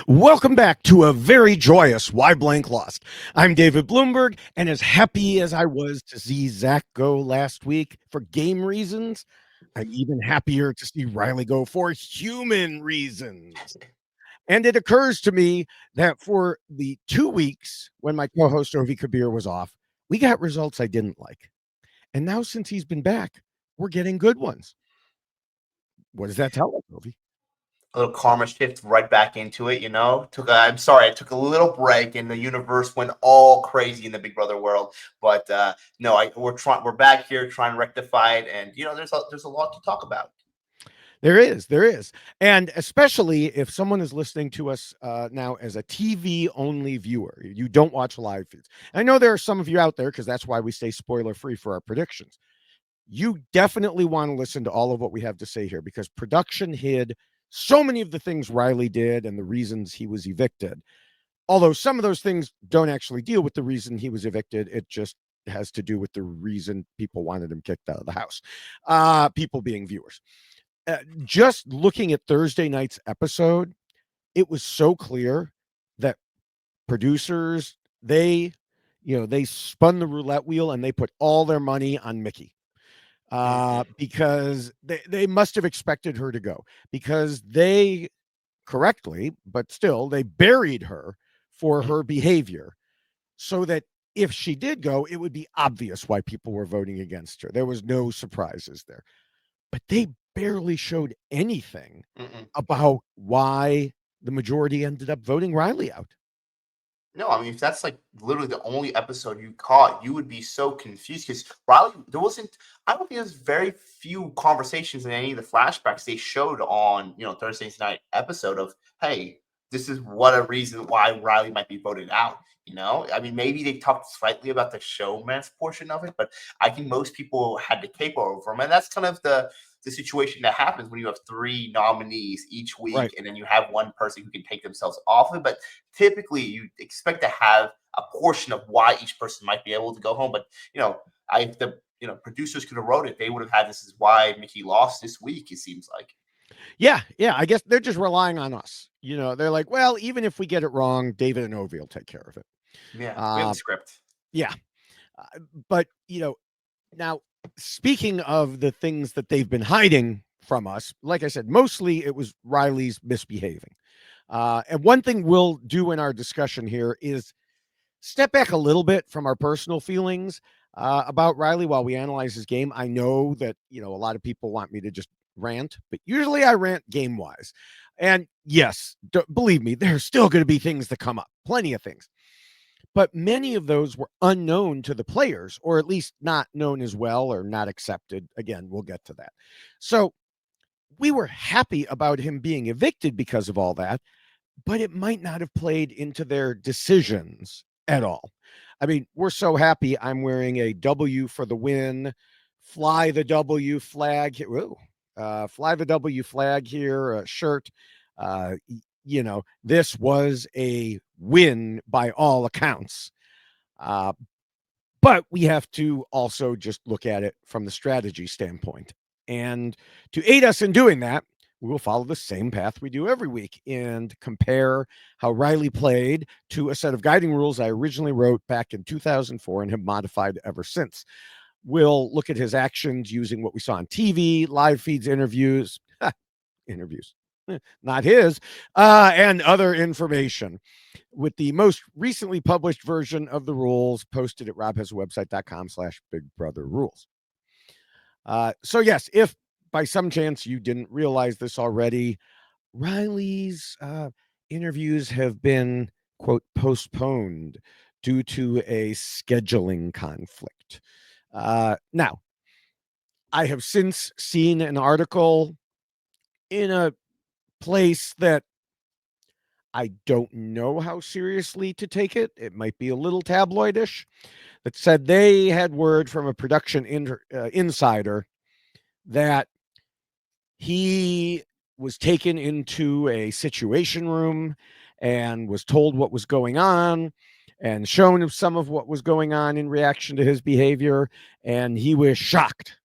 Welcome back to a very joyous Why Blank Lost. I'm David Bloomberg, and as happy as I was to see Zach go last week for game reasons, I'm even happier to see Rylie go for human reasons. And it occurs to me that for the 2 weeks when my co-host Ovi Kabir was off, we got results I didn't like. And now since he's been back, we're getting good ones. What does that tell us, Ovi? A little karma shift right back into it, I'm sorry, I took a little break and the universe went all crazy in the Big Brother world. But no, we're back here trying to rectify it, and there's a lot to talk about. There is. And especially if someone is listening to us now as a TV only viewer, you don't watch live feeds. I know there are some of you out there because that's why we stay spoiler free for our predictions. You definitely want to listen to all of what we have to say here because production hid so many of the things Rylie did and the reasons he was evicted. Although some of those things don't actually deal with the reason he was evicted, it just has to do with the reason people wanted him kicked out of the house. People being viewers. Just looking at Thursday night's episode, it was so clear that producers, they spun the roulette wheel and they put all their money on Mickey. Because they must have expected her to go because they correctly, but still they buried her for her behavior so that if she did go, it would be obvious why people were voting against her. There was no surprises there, but they barely showed anything about why the majority ended up voting Rylie out. No, I mean, if that's like literally the only episode you caught, you would be so confused because Rylie, I don't think there's very few conversations in any of the flashbacks they showed on, Thursday's night episode of, hey, this is what a reason why Rylie might be voted out. I mean, maybe they talked slightly about the showman's portion of it, but I think most people had the cape over him. And that's kind of the situation that happens when you have three nominees each week, Right. and then you have one person who can take themselves off it. But typically you expect to have a portion of why each person might be able to go home. But the producers could have wrote it. They would have had this is why Mickey lost this week, it seems like. Yeah. I guess they're just relying on us. They're like, well, even if we get it wrong, David and Ovi will take care of it. Yeah, we have the script. Yeah. But, now speaking of the things that they've been hiding from us, like I said, mostly it was Rylie's misbehaving. And one thing we'll do in our discussion here is step back a little bit from our personal feelings about Rylie while we analyze his game. I know that, a lot of people want me to just rant, but usually I rant game wise. And yes, believe me, there's still going to be things that come up, plenty of things. But many of those were unknown to the players, or at least not known as well or not accepted. Again, we'll get to that. So we were happy about him being evicted because of all that, but it might not have played into their decisions at all. I mean, we're so happy I'm wearing a W for the win, fly the W flag. Whoa, fly the W flag here, shirt. This was a win by all accounts. But we have to also just look at it from the strategy standpoint. And to aid us in doing that, we will follow the same path we do every week and compare how Rylie played to a set of guiding rules I originally wrote back in 2004 and have modified ever since. We'll look at his actions using what we saw on TV, live feeds, interviews, not his, and other information with the most recently published version of the rules posted at robhasawebsite.com/bigbrotherrules. So yes, if by some chance you didn't realize this already, Rylie's interviews have been, quote, postponed due to a scheduling conflict. Now, I have since seen an article in a place that I don't know how seriously to take it. It might be a little tabloidish that said they had word from a production insider that he was taken into a situation room and was told what was going on and shown some of what was going on in reaction to his behavior. And he was shocked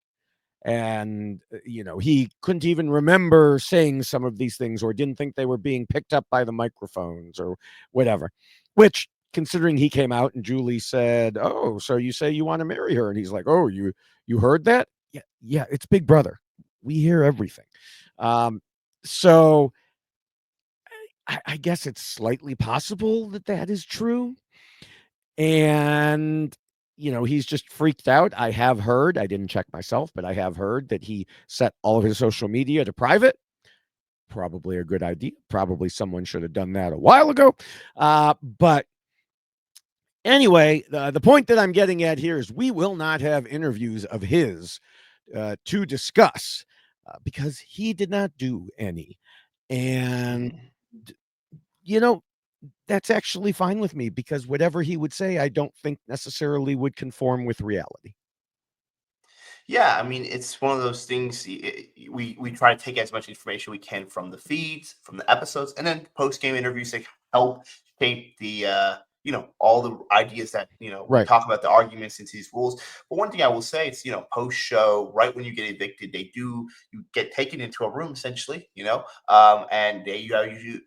And, he couldn't even remember saying some of these things or didn't think they were being picked up by the microphones or whatever, which, considering he came out and Julie said, "Oh, so you say you want to marry her?" And he's like, "Oh, you heard that? Yeah, yeah, it's Big Brother. We hear everything." So I guess it's slightly possible that that is true. And, he's just freaked out. I have heard, I didn't check myself, but I have heard that he set all of his social media to private. Probably a good idea. Probably someone should have done that a while ago. But anyway, the point that I'm getting at here is we will not have interviews of his to discuss because he did not do any. And, Mhm. you know, that's actually fine with me because whatever he would say, I don't think necessarily would conform with reality. Yeah, I mean, it's one of those things. We try to take as much information we can from the feeds, from the episodes, and then post game interviews to help shape the all the ideas that we Right. talk about, the arguments into these rules. But one thing I will say, it's post show, right when you get evicted, you get taken into a room essentially, and they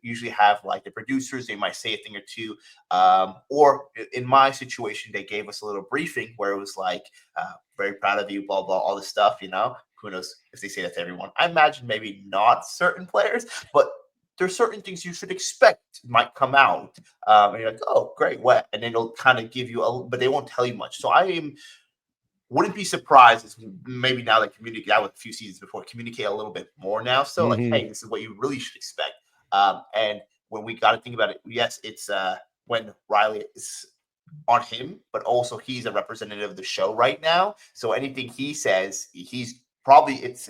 usually have like the producers. They might say a thing or two, or in my situation, they gave us a little briefing where it was like. Very proud of you, blah blah, all this stuff. Who knows if they say that to everyone? I imagine maybe not certain players, but there's certain things you should expect might come out, and you're like, oh, great, what? And then it'll kind of give you but they won't tell you much. So wouldn't be surprised if maybe now they communicate out with a few seasons before communicate a little bit more now. So like, Mm-hmm. hey, this is what you really should expect. And when we got to think about it, yes, it's when Rylie is on him, but also he's a representative of the show right now. So anything he says, he's probably because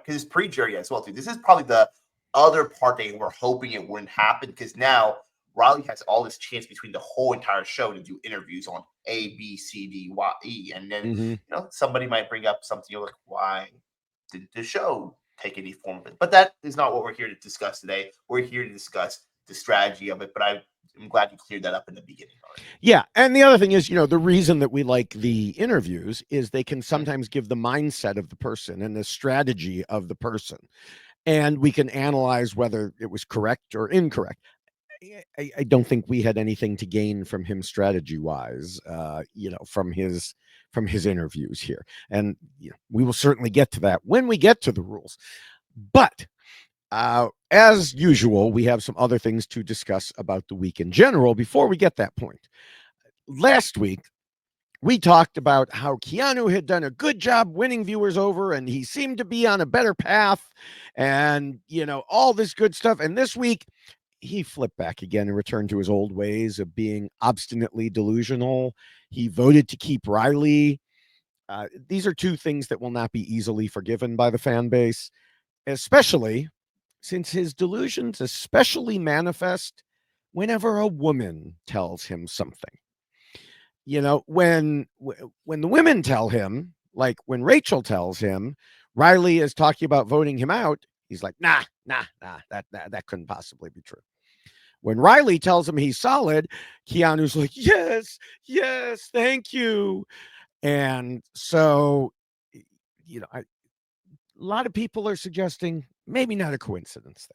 it's pre-jury as well too. This is probably the other part they were hoping it wouldn't happen because now Rylie has all this chance between the whole entire show to do interviews on A, B, C, D, Y, E, and then Mm-hmm. somebody might bring up something you're like, why didn't the show take any form of it? But that is not what we're here to discuss today. We're here to discuss the strategy of it. But I'm glad you cleared that up in the beginning already. Yeah. And the other thing is, the reason that we like the interviews is they can Mhm. sometimes give the mindset of the person and the strategy of the person. And we can analyze whether it was correct or incorrect. I don't think we had anything to gain from him strategy wise, from his interviews here. And we will certainly get to that when we get to the rules. But as usual, we have some other things to discuss about the week in general before we get that point. Last week, we talked about how Keanu had done a good job winning viewers over and he seemed to be on a better path and, all this good stuff. And this week, he flipped back again and returned to his old ways of being obstinately delusional. He voted to keep Rylie. These are two things that will not be easily forgiven by the fan base, especially since his delusions especially manifest whenever a woman tells him something. When the women tell him, like when Rachel tells him Rylie is talking about voting him out, he's like, nah, that couldn't possibly be true. When Rylie tells him he's solid, Keanu's like, yes, thank you. And so, a lot of people are suggesting maybe not a coincidence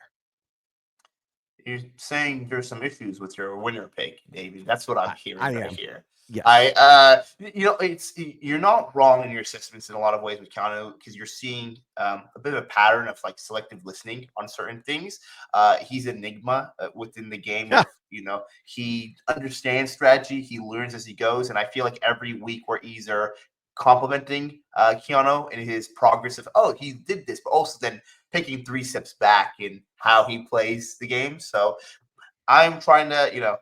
You're saying there's some issues with your winner pick, David. That's what I'm there. hearing I right am. here. Yes. It's you're not wrong in your assessments in a lot of ways with Keanu because you're seeing a bit of a pattern of like selective listening on certain things. He's an enigma within the game of he understands strategy, he learns as he goes, and I feel like every week we're either complimenting Keanu and his progress of he did this, but also then taking 3 steps back in how he plays the game. So I'm trying to,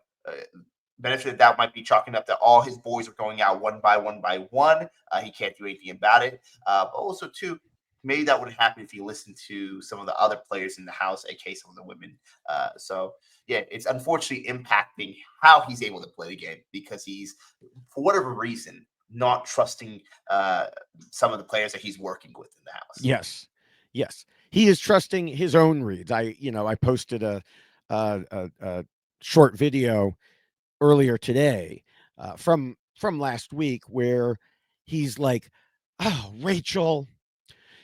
benefit of that might be chalking up that all his boys are going out one by one by one. He can't do anything about it. But also, too, maybe that wouldn't happen if he listened to some of the other players in the house, aka some of the women. So, yeah, it's unfortunately impacting how he's able to play the game because he's, for whatever reason, not trusting some of the players that he's working with in the house. Yes. Yes. He is trusting his own reads. I posted a short video earlier today from last week where he's like, "Oh, Rachel,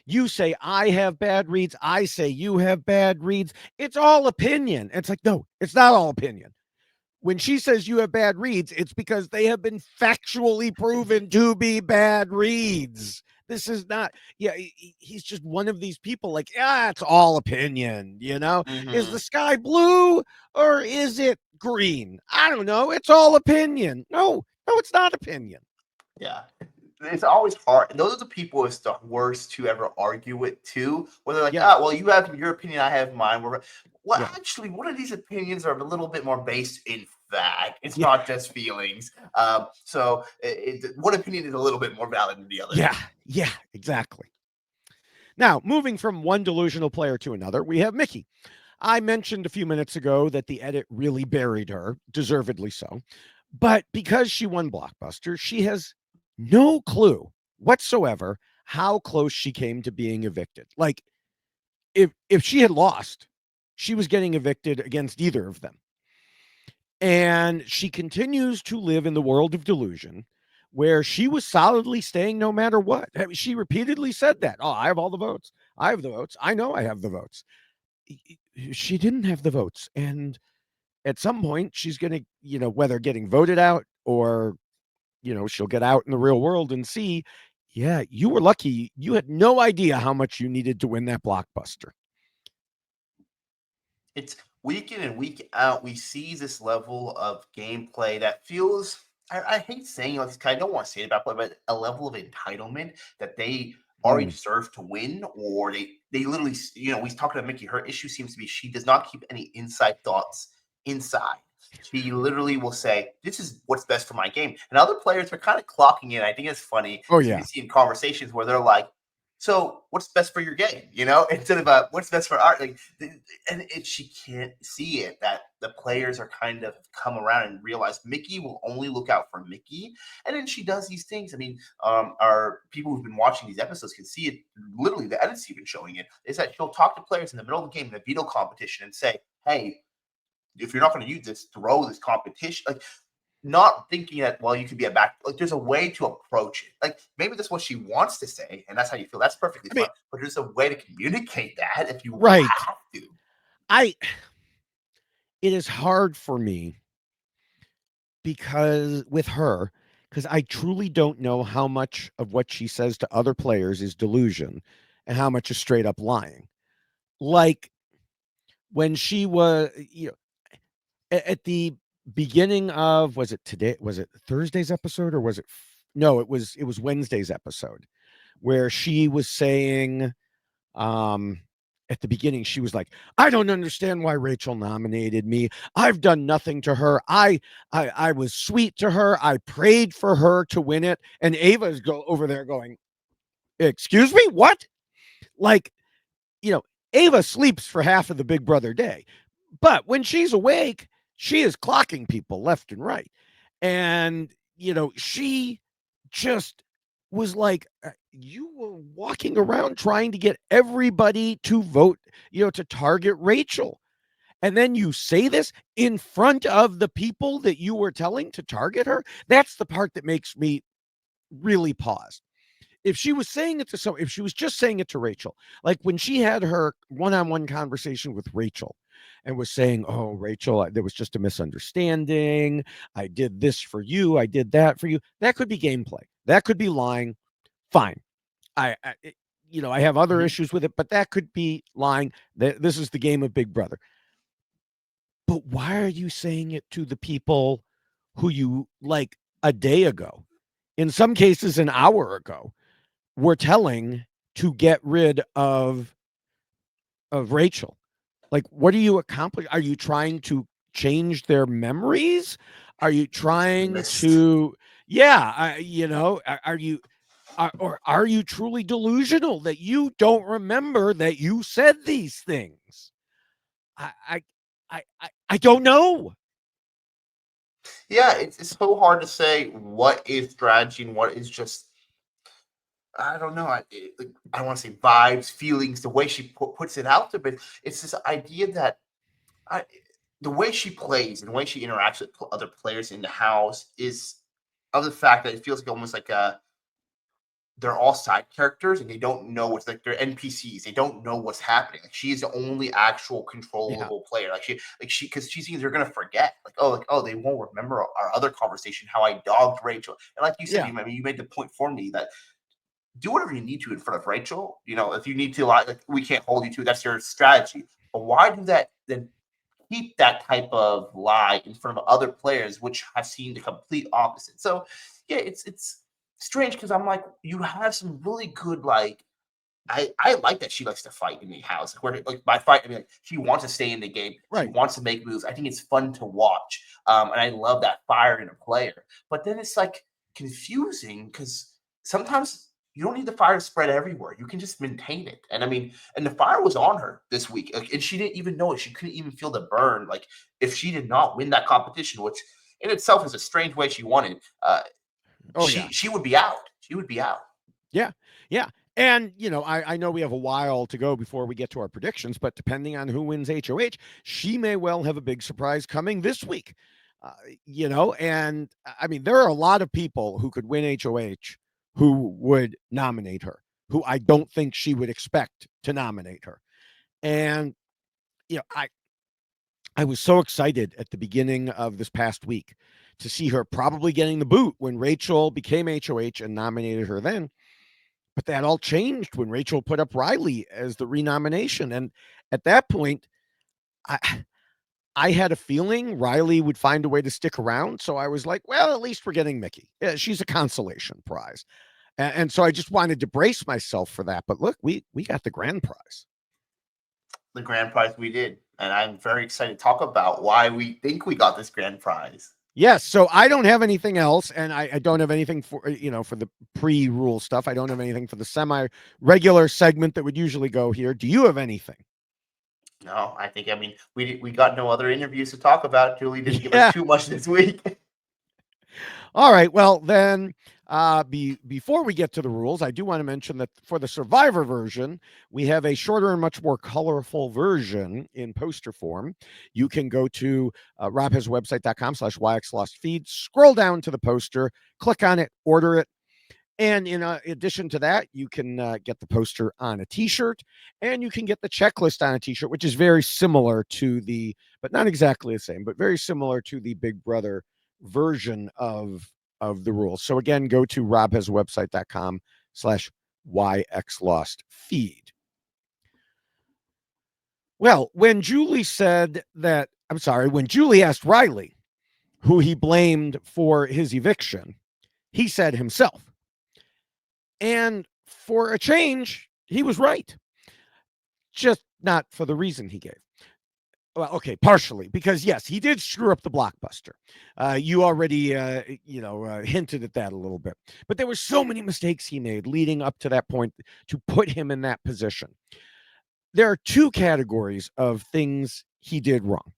You say I have bad reads. I say you have bad reads. It's all opinion. It's like, no, it's not all opinion. When she says you have bad reads, it's because they have been factually proven to be bad reads. This is not, yeah, he's just one of these people like, yeah, it's all opinion, you know? Is Mm-hmm. the sky blue or is it green? I don't know. It's all opinion. No, it's not opinion. Yeah. It's always hard. And those are the people it's the worst to ever argue with too. Where they're like, Yeah, oh, well, you have your opinion, I have mine. Well, yeah, actually, one of these opinions are a little bit more based in fact. It's yeah, not just feelings. One opinion is a little bit more valid than the other. yeah, yeah, exactly. Now, moving from one delusional player to another, we have Mickey. I mentioned a few minutes ago that the edit really buried her, deservedly so. But because she won Blockbuster, she has no clue whatsoever how close she came to being evicted. Like if she had lost, she was getting evicted against either of them. And she continues to live in the world of delusion where she was solidly staying no matter what. I mean, she repeatedly said that. Oh, I have all the votes. I have the votes. I know I have the votes. She didn't have the votes. And at some point, she's going to, whether getting voted out or, she'll get out in the real world and see, yeah, you were lucky. You had no idea how much you needed to win that blockbuster. It's week in and week out. We see this level of gameplay that feels. I hate saying like I don't want to say it about play, but a level of entitlement that they already Mm. deserve to win, or they literally, we talking to Mickey. Her issue seems to be she does not keep any inside thoughts inside. She literally will say, "This is what's best for my game," and other players are kind of clocking in. I think it's funny Oh, because you can yeah. see in conversations where they're like, "So, what's best for your game?" Instead of what's best for art. She can't see it that the players are kind of come around and realize Mickey will only look out for Mickey, and then she does these things. I mean, our people who've been watching these episodes can see it. Literally, the edits even showing it is that she'll talk to players in the middle of the game in a veto competition and say, "Hey, if you're not going to use this, throw this competition." Like, not thinking that, well, you could be a back. Like, there's a way to approach it. Like, maybe that's what she wants to say, and that's how you feel. That's perfectly I mean, fine. But there's a way to communicate that if you right. have to. I it is hard for me because with her, because I truly don't know how much of what she says to other players is delusion and how much is straight up lying. Like when she was, at the beginning of, was it today? Was it Thursday's episode or was it? No, it was Wednesday's episode where she was saying, um, at the beginning, she was like, "I don't understand why Rachel nominated me. I've done nothing to her. I was sweet to her. I prayed for her to win it." And Ava's go over there going, "Excuse me, what?" Like, you know, Ava sleeps for half of the Big Brother day, but when she's awake, she is clocking people left and right. And, she just was like, you were walking around trying to get everybody to vote, to target Rachel. And then you say this in front of the people that you were telling to target her. That's the part that makes me really pause. If she was saying it to if she was just saying it to Rachel, like when she had her one-on-one conversation with Rachel and was saying, "Oh, Rachel, there was just a misunderstanding. I did this for you. I did that for you." That could be gameplay. That could be lying. Fine. I have other Mhm. issues with it, but that could be lying. This is the game of Big Brother. But why are you saying it to the people who you like a day ago? In some cases, an hour ago were telling to get rid of Rachel. Like, what are you accomplishing? Are you trying to change their memories? Are you trying Missed. to, yeah, are you, or are you truly delusional that you don't remember that you said these things? I, I, I don't know. Yeah, it's so hard to say what is strategy and what is just. I don't know. I don't want to say vibes, feelings, the way she puts it out there, but it's this idea that I, the way she plays and the way she interacts with other players in the house is of the fact that it feels like almost like a they're all side characters and they don't know what's like they're NPCs. They don't know what's happening. Like she is the only actual Yeah. controllable player. Like she because she thinks they're gonna forget. Like, oh, they won't remember our other conversation, how I dogged Rachel. And like you said, Yeah. you made the point for me that do whatever you need to in front of Rachel. If you need to, like we can't hold you to, that's your strategy. But why do that then? Keep that type of lie in front of other players, which have seen the complete opposite. So, yeah, it's strange because I'm like, you have some really good like. I like that she likes to fight in the house. Where like by fight, I mean like she wants to stay in the game. She Right. wants to make moves. I think it's fun to watch, and I love that fire in a player. But then it's like confusing because sometimes you don't need the fire to spread everywhere. You can just maintain it. And I mean, and the fire was on her this week, like, and she didn't even know it. She couldn't even feel the burn. Like if she did not win that competition, which in itself is a strange way she won it, Oh yeah. she would be out. She would be out. Yeah. Yeah. And, I know we have a while to go before we get to our predictions, but depending on who wins HOH, she may well have a big surprise coming this week. And I mean, there are a lot of people who could win HOH who would nominate her, who I don't think she would expect to nominate her. And, I was so excited at the beginning of this past week to see her probably getting the boot when Rachel became HOH and nominated her then. But that all changed when Rachel put up Rylie as the renomination. And at that point, I I had a feeling Rylie would find a way to stick around. So I was like, well, at least we're getting Mickey. Yeah, she's a consolation prize. And so I just wanted to brace myself for that. But look, we got the grand prize. The grand prize we did. And I'm very excited to talk about why we think we got this grand prize. Yes, so I don't have anything else, and I don't have anything for the pre-rule stuff. I don't have anything for the semi-regular segment that would usually go here. Do you have anything? No, I mean we got no other interviews to talk about. Julie didn't give us Yeah. too much this week. All right. Well, then, before we get to the rules, I do want to mention that for the Survivor version, we have a shorter and much more colorful version in poster form. You can go to robhaswebsite.com/yxlostfeed, scroll down to the poster, click on it, order it. And in addition to that, you can get the poster on a T-shirt, and you can get the checklist on a T-shirt, which is very similar to but not exactly the same, but very similar to the Big Brother version of the rules. So again, go to robhaswebsite.com/yxlostfeed. Well, when Julie asked Rylie who he blamed for his eviction, he said himself. And for a change, he was right. Just not for the reason he gave. Well, okay, partially, because yes, he did screw up the blockbuster. You already, hinted at that a little bit. But there were so many mistakes he made leading up to that point to put him in that position. There are two categories of things he did wrong.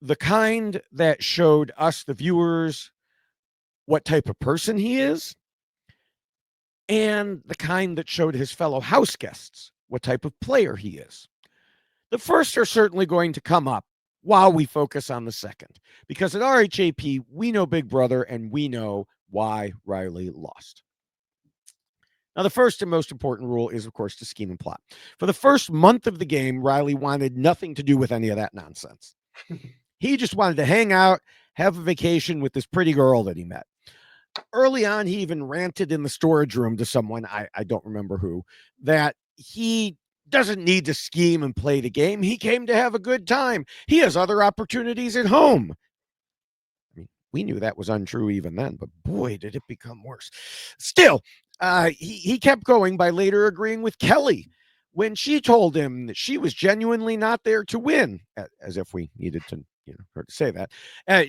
The kind that showed us, the viewers, what type of person he is, and the kind that showed his fellow house guests what type of player he is. The first are certainly going to come up while we focus on the second, because at RHAP, we know Big Brother and we know why Rylie lost. Now, the first and most important rule is, of course, to scheme and plot. For the first month of the game, Rylie wanted nothing to do with any of that nonsense. He just wanted to hang out, have a vacation with this pretty girl that he met. Early on, he even ranted in the storage room to someone, I don't remember who, that he doesn't need to scheme and play the game. He came to have a good time. He has other opportunities at home. I mean, we knew that was untrue even then, but boy, did it become worse. Still, he kept going by later agreeing with Kelly when she told him that she was genuinely not there to win, as if we needed to, her to say that.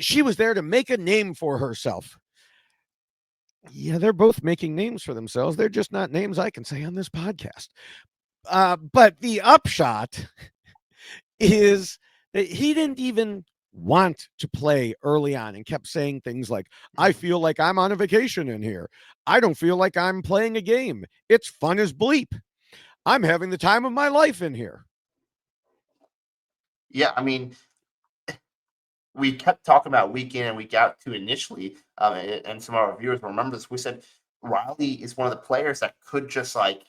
She was there to make a name for herself. Yeah, they're both making names for themselves. They're just not names I can say on this podcast. But the upshot is that he didn't even want to play early on and kept saying things like, I feel like I'm on a vacation in here. I don't feel like I'm playing a game. It's fun as bleep. I'm having the time of my life in here. Yeah, I mean, we kept talking about week in and week out too initially, and some of our viewers will remember this. We said Rylie is one of the players that could just like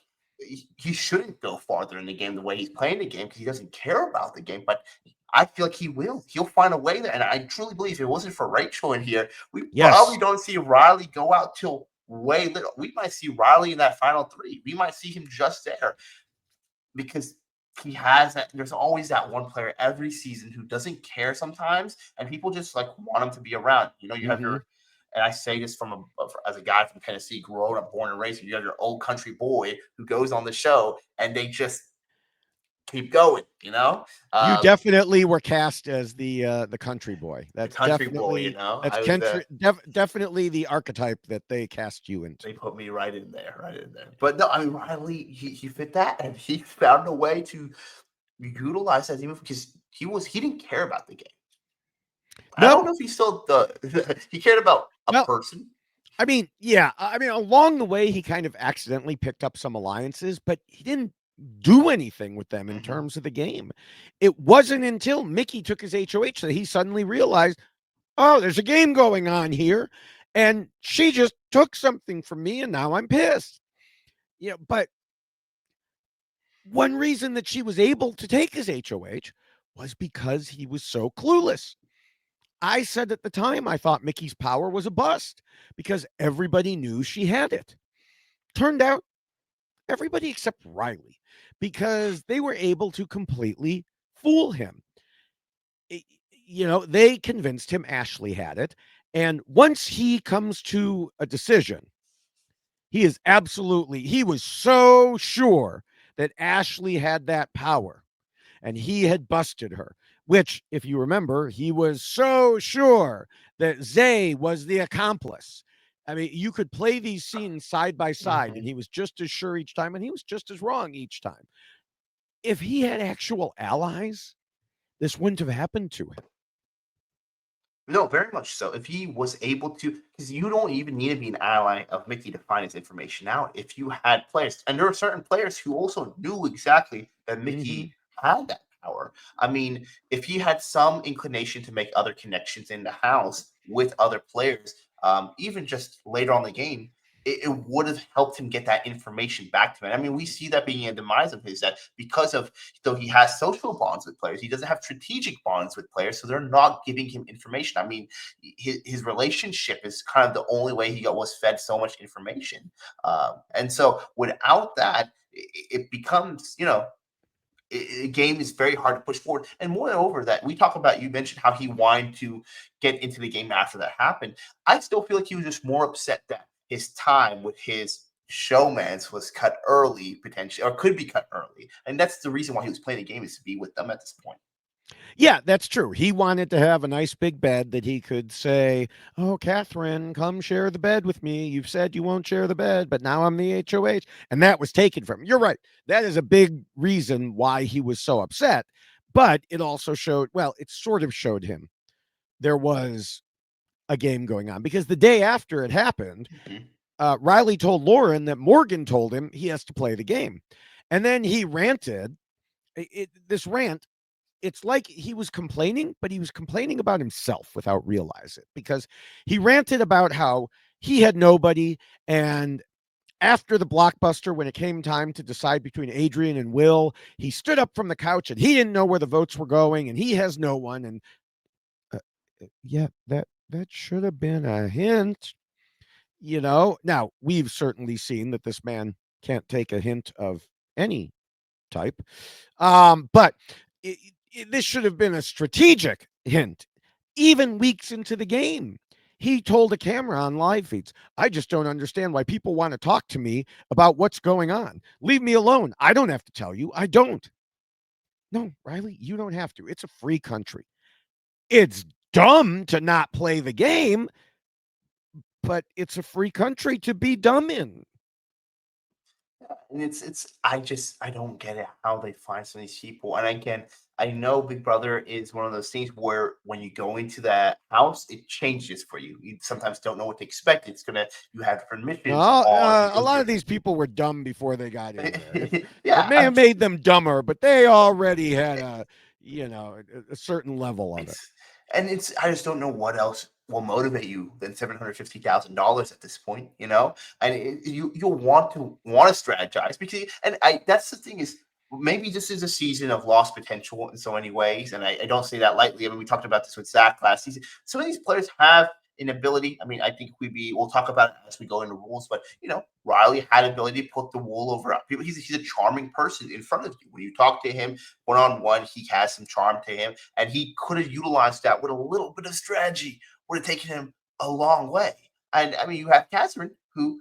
he shouldn't go farther in the game the way he's playing the game because he doesn't care about the game. But I feel like he will. He'll find a way there. And I truly believe if it wasn't for Rachel in here, we probably Yes. don't see Rylie go out till way little. We might see Rylie in that final three. We might see him just there because he has that. There's always that one player every season who doesn't care sometimes, and people just like want him to be around. You know, you have Mm-hmm. your, and I say this from as a guy from Tennessee, grown up, born and raised. You have your old country boy who goes on the show, and they just keep going. You know, You uh, definitely were cast as the country boy. the That's country boy. You definitely know, that's I was definitely the archetype that they cast you into. they put me right in there, right in there. But no, I mean Riley, he fit that, and he found a way to utilize that even because he didn't care about the game. I No, don't know if he still the he cared about a well, person. I mean, yeah, I mean, along the way, he kind of accidentally picked up some alliances, but he didn't do anything with them in Mhm. terms of the game. It wasn't until Mickey took his HOH that he suddenly realized, oh, there's a game going on here, and she just took something from me, and now I'm pissed. But one reason that she was able to take his HOH was because he was so clueless. I said at the time I thought Mickey's power was a bust because everybody knew she had it. Turned out everybody except Rylie because they were able to completely fool him. They convinced him Ashley had it. And once he comes to a decision, he was so sure that Ashley had that power and he had busted her, which, if you remember, he was so sure that Zay was the accomplice. I mean, you could play these scenes side by side, and Mhm. he was just as sure each time, and he was just as wrong each time. If he had actual allies, this wouldn't have happened to him. No, very much so. If he was able to, because you don't even need to be an ally of Mickey to find his information out. If you had players, and there are certain players who also knew exactly that Mm-hmm. Mickey had that power. I mean, if he had some inclination to make other connections in the house with other players, even just later on the game, it would have helped him get that information back to him. I mean, we see that being a demise of his that because of though he has social bonds with players, he doesn't have strategic bonds with players, so they're not giving him information. I mean, his relationship is kind of the only way he was fed so much information, and so without that, it becomes a game is very hard to push forward. And moreover, that we talk about, you mentioned how he wanted to get into the game after that happened. I still feel like he was just more upset that his time with his showmans was cut early, potentially, or could be cut early. And that's the reason why he was playing the game is to be with them at this point. Yeah, that's true. He wanted to have a nice big bed that he could say, "Oh, Catherine, come share the bed with me. You've said you won't share the bed, but now I'm the HOH." And that was taken from him. You're right. That is a big reason why he was so upset. But it also showed, well, it sort of showed him there was a game going on because the day after it happened, Mhm. Rylie told Lauren that Morgan told him he has to play the game. And then he ranted. This rant, it's like he was complaining, but he was complaining about himself without realizing it because he ranted about how he had nobody. And after the blockbuster, when it came time to decide between Adrian and Will, he stood up from the couch and he didn't know where the votes were going and he has no one. And yeah, that should have been a hint. Now we've certainly seen that this man can't take a hint of any type. But this should have been a strategic hint. Even weeks into the game, he told a camera on live feeds, "I just don't understand why people want to talk to me about what's going on. Leave me alone. I don't have to tell you. I don't." No, Rylie, you don't have to. It's a free country. It's dumb to not play the game, but it's a free country to be dumb in. And it's I don't get it how they find some of these people. And again, I know Big Brother is one of those things where when you go into that house, it changes for you. You sometimes don't know what to expect. It's gonna you have different No, missions on. You a go lot of through. these people were dumb before they got in there. It Yeah, may have made them dumber, but they already had a certain level of it. it's I just don't know what else will motivate you than $750,000 at this point, you know? And you'll want to strategize because, and that's the thing is, maybe this is a season of lost potential in so many ways. And I don't say that lightly. I mean, we talked about this with Zach last season. Some of these players have an ability. I mean, I think we'll talk about it as we go into rules, but Rylie had ability to put the wool over people. He's a charming person in front of you. When you talk to him one-on-one, he has some charm to him, and he could have utilized that with a little bit of strategy, would have taken him a long way. And I mean, you have Catherine, who,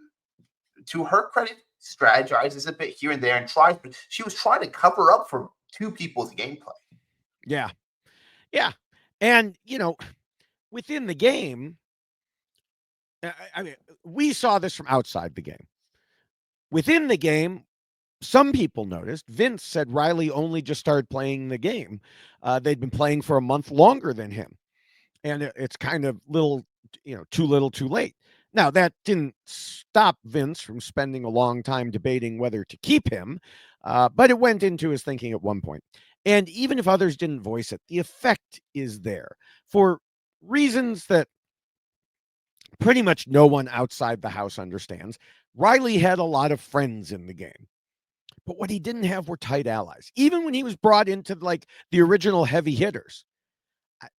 to her credit, strategizes a bit here and there and tries, but she was trying to cover up for two people's gameplay. Yeah. Yeah. And, within the game, I mean, we saw this from outside the game. Within the game, some people noticed. Vince said Rylie only just started playing the game. They'd been playing for a month longer than him. And it's kind of too little, too late. Now, that didn't stop Vince from spending a long time debating whether to keep him, but it went into his thinking at one point. And even if others didn't voice it, the effect is there for reasons that pretty much no one outside the house understands. Rylie had a lot of friends in the game, but what he didn't have were tight allies. Even when he was brought into like the original heavy hitters,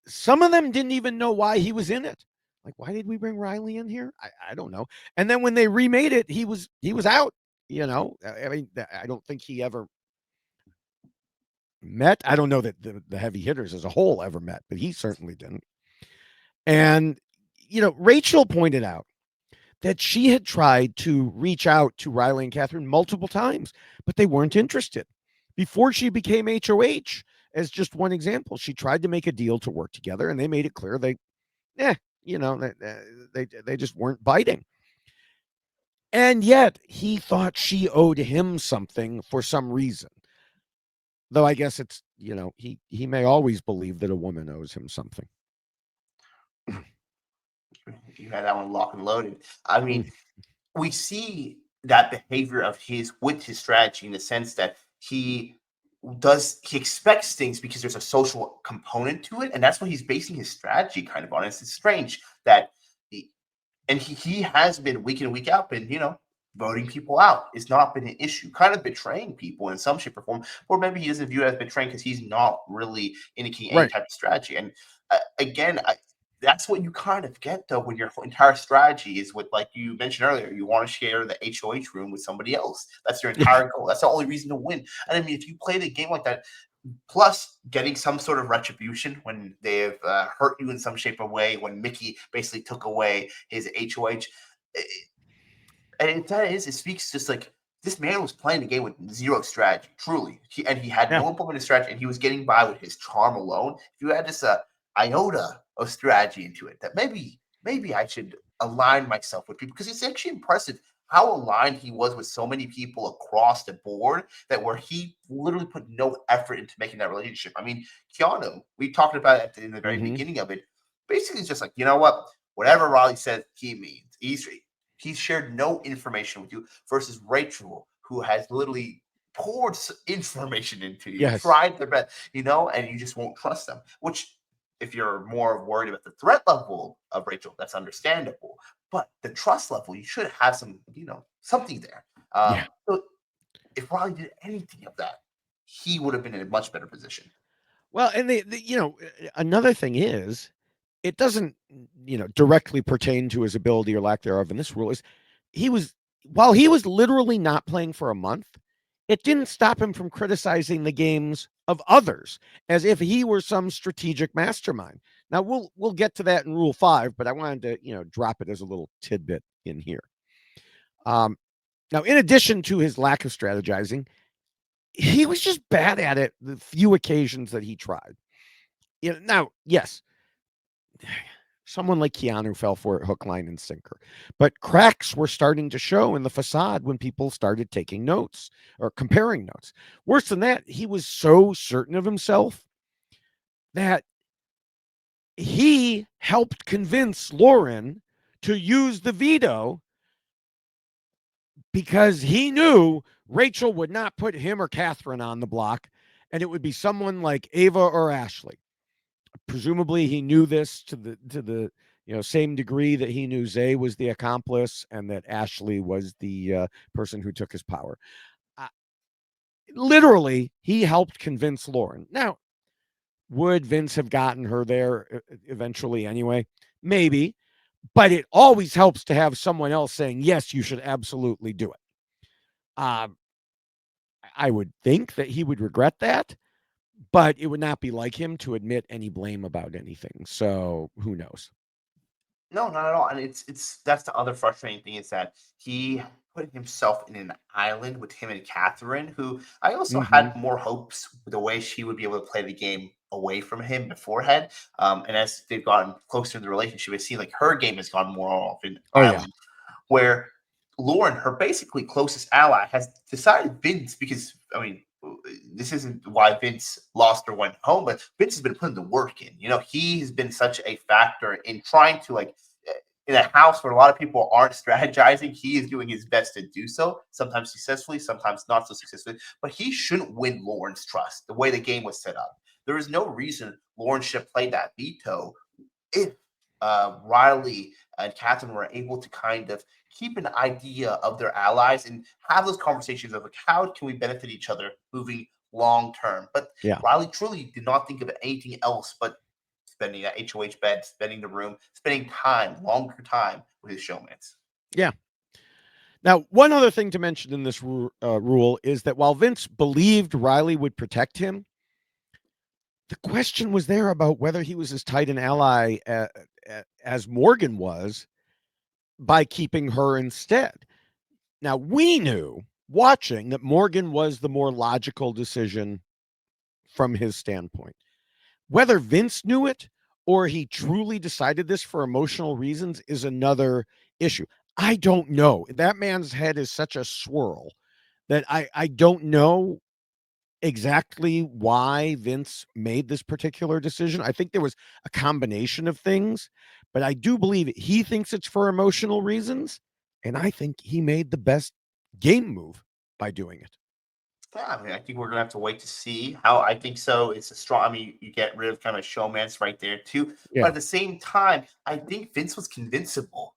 some of them didn't even know why he was in it. Like, why did we bring Rylie in here? I don't know. And then when they remade it, he was out. I mean, I don't think he ever met. I don't know that the heavy hitters as a whole ever met, but he certainly didn't. And Rachel pointed out that she had tried to reach out to Rylie and Catherine multiple times, but they weren't interested. Before she became HOH, as just one example, she tried to make a deal to work together, and they made it clear they just weren't biting. And yet he thought she owed him something for some reason. Though I guess it's, he may always believe that a woman owes him something. You had that one locked and loaded. I mean, we see that behavior of his with his strategy in the sense that he expects things because there's a social component to it, and that's what he's basing his strategy kind of on. It's strange that he has been week in week out been voting people out. It's not been an issue, kind of betraying people in some shape or form, or maybe he doesn't view it as betraying because he's not really indicating any type of strategy. And again, that's what you kind of get though when your entire strategy is with, like you mentioned earlier, you want to share the HOH room with somebody else. That's your entire goal. That's the only reason to win. And I mean, if you play the game like that, plus getting some sort of retribution when they've hurt you in some shape or way, when Mickey basically took away his HOH, it speaks just like this man was playing the game with zero strategy, truly. He had no implemented strategy, and he was getting by with his charm alone. If you had just a iota of strategy into it, that maybe I should align myself with people, because it's actually impressive how aligned he was with so many people across the board, that where he literally put no effort into making that relationship. I mean, Keanu, we talked about it in the very beginning of it. Basically, it's just like, you know what? Whatever Rylie said, he means. He's shared no information with you, versus Rachel, who has literally poured information into you, tried their best, and you just won't trust them. Which, if you're more worried about the threat level of Rachel, that's understandable. But the trust level, you should have some, something there. So if Rylie did anything of that, he would have been in a much better position. Well, and another thing is, it doesn't, directly pertain to his ability or lack thereof in this rule, is while he was literally not playing for a month, it didn't stop him from criticizing the games of others as if he were some strategic mastermind. Now we'll get to that in Rule 5, but I wanted to, drop it as a little tidbit in here. Now, in addition to his lack of strategizing, he was just bad at it the few occasions that he tried. Now, yes, someone like Keanu fell for it hook, line, and sinker. But cracks were starting to show in the facade when people started taking notes or comparing notes. Worse than that, he was so certain of himself that he helped convince Lauren to use the veto because he knew Rachel would not put him or Catherine on the block, and it would be someone like Ava or Ashley. Presumably he knew this to the same degree that he knew Zay was the accomplice and that Ashley was the person who took his power. Uh, Literally, he helped convince Lauren. Now, would Vince have gotten her there eventually anyway? Maybe, but it always helps to have someone else saying, yes, you should absolutely do it. Um, I would think that he would regret that, but it would not be like him to admit any blame about anything. So who knows? No, not at all. And it's that's the other frustrating thing is that he put himself in an island with him and Catherine, who I also Mm-hmm. had more hopes with the way she would be able to play the game away from him beforehand. And as they've gotten closer in the relationship, it seems like her game has gone more off an Oh, yeah. island where Lauren, her basically closest ally, has decided Vince because I mean this isn't why Vince lost or went home, but Vince has been putting the work in. He has been such a factor in trying to in a house where a lot of people aren't strategizing. He is doing his best to do so, sometimes successfully, sometimes not so successfully. But he shouldn't win Lauren's trust the way the game was set up. There is no reason Lauren should play that veto if Rylie and Catherine were able to kind of keep an idea of their allies and have those conversations of how can we benefit each other moving long term. But Yeah. Rylie truly did not think of anything else but spending that HOH bed, spending the room, spending time, longer time with his showmates. Yeah. Now, one other thing to mention in this rule is that while Vince believed Rylie would protect him, the question was there about whether he was as tight an ally as Morgan was by keeping her instead. Now, we knew watching that Morgan was the more logical decision from his standpoint. Whether Vince knew it or he truly decided this for emotional reasons is another issue. I don't know. That man's head is such a swirl that I don't know exactly why Vince made this particular decision. I think there was a combination of things, but I do believe he thinks it's for emotional reasons. And I think he made the best game move by doing it. Yeah, I mean, I think we're gonna have to wait to see how. I think so. It's a strong. I mean, you get rid of kind of showmance right there too. But Yeah. at the same time, I think Vince was convincible,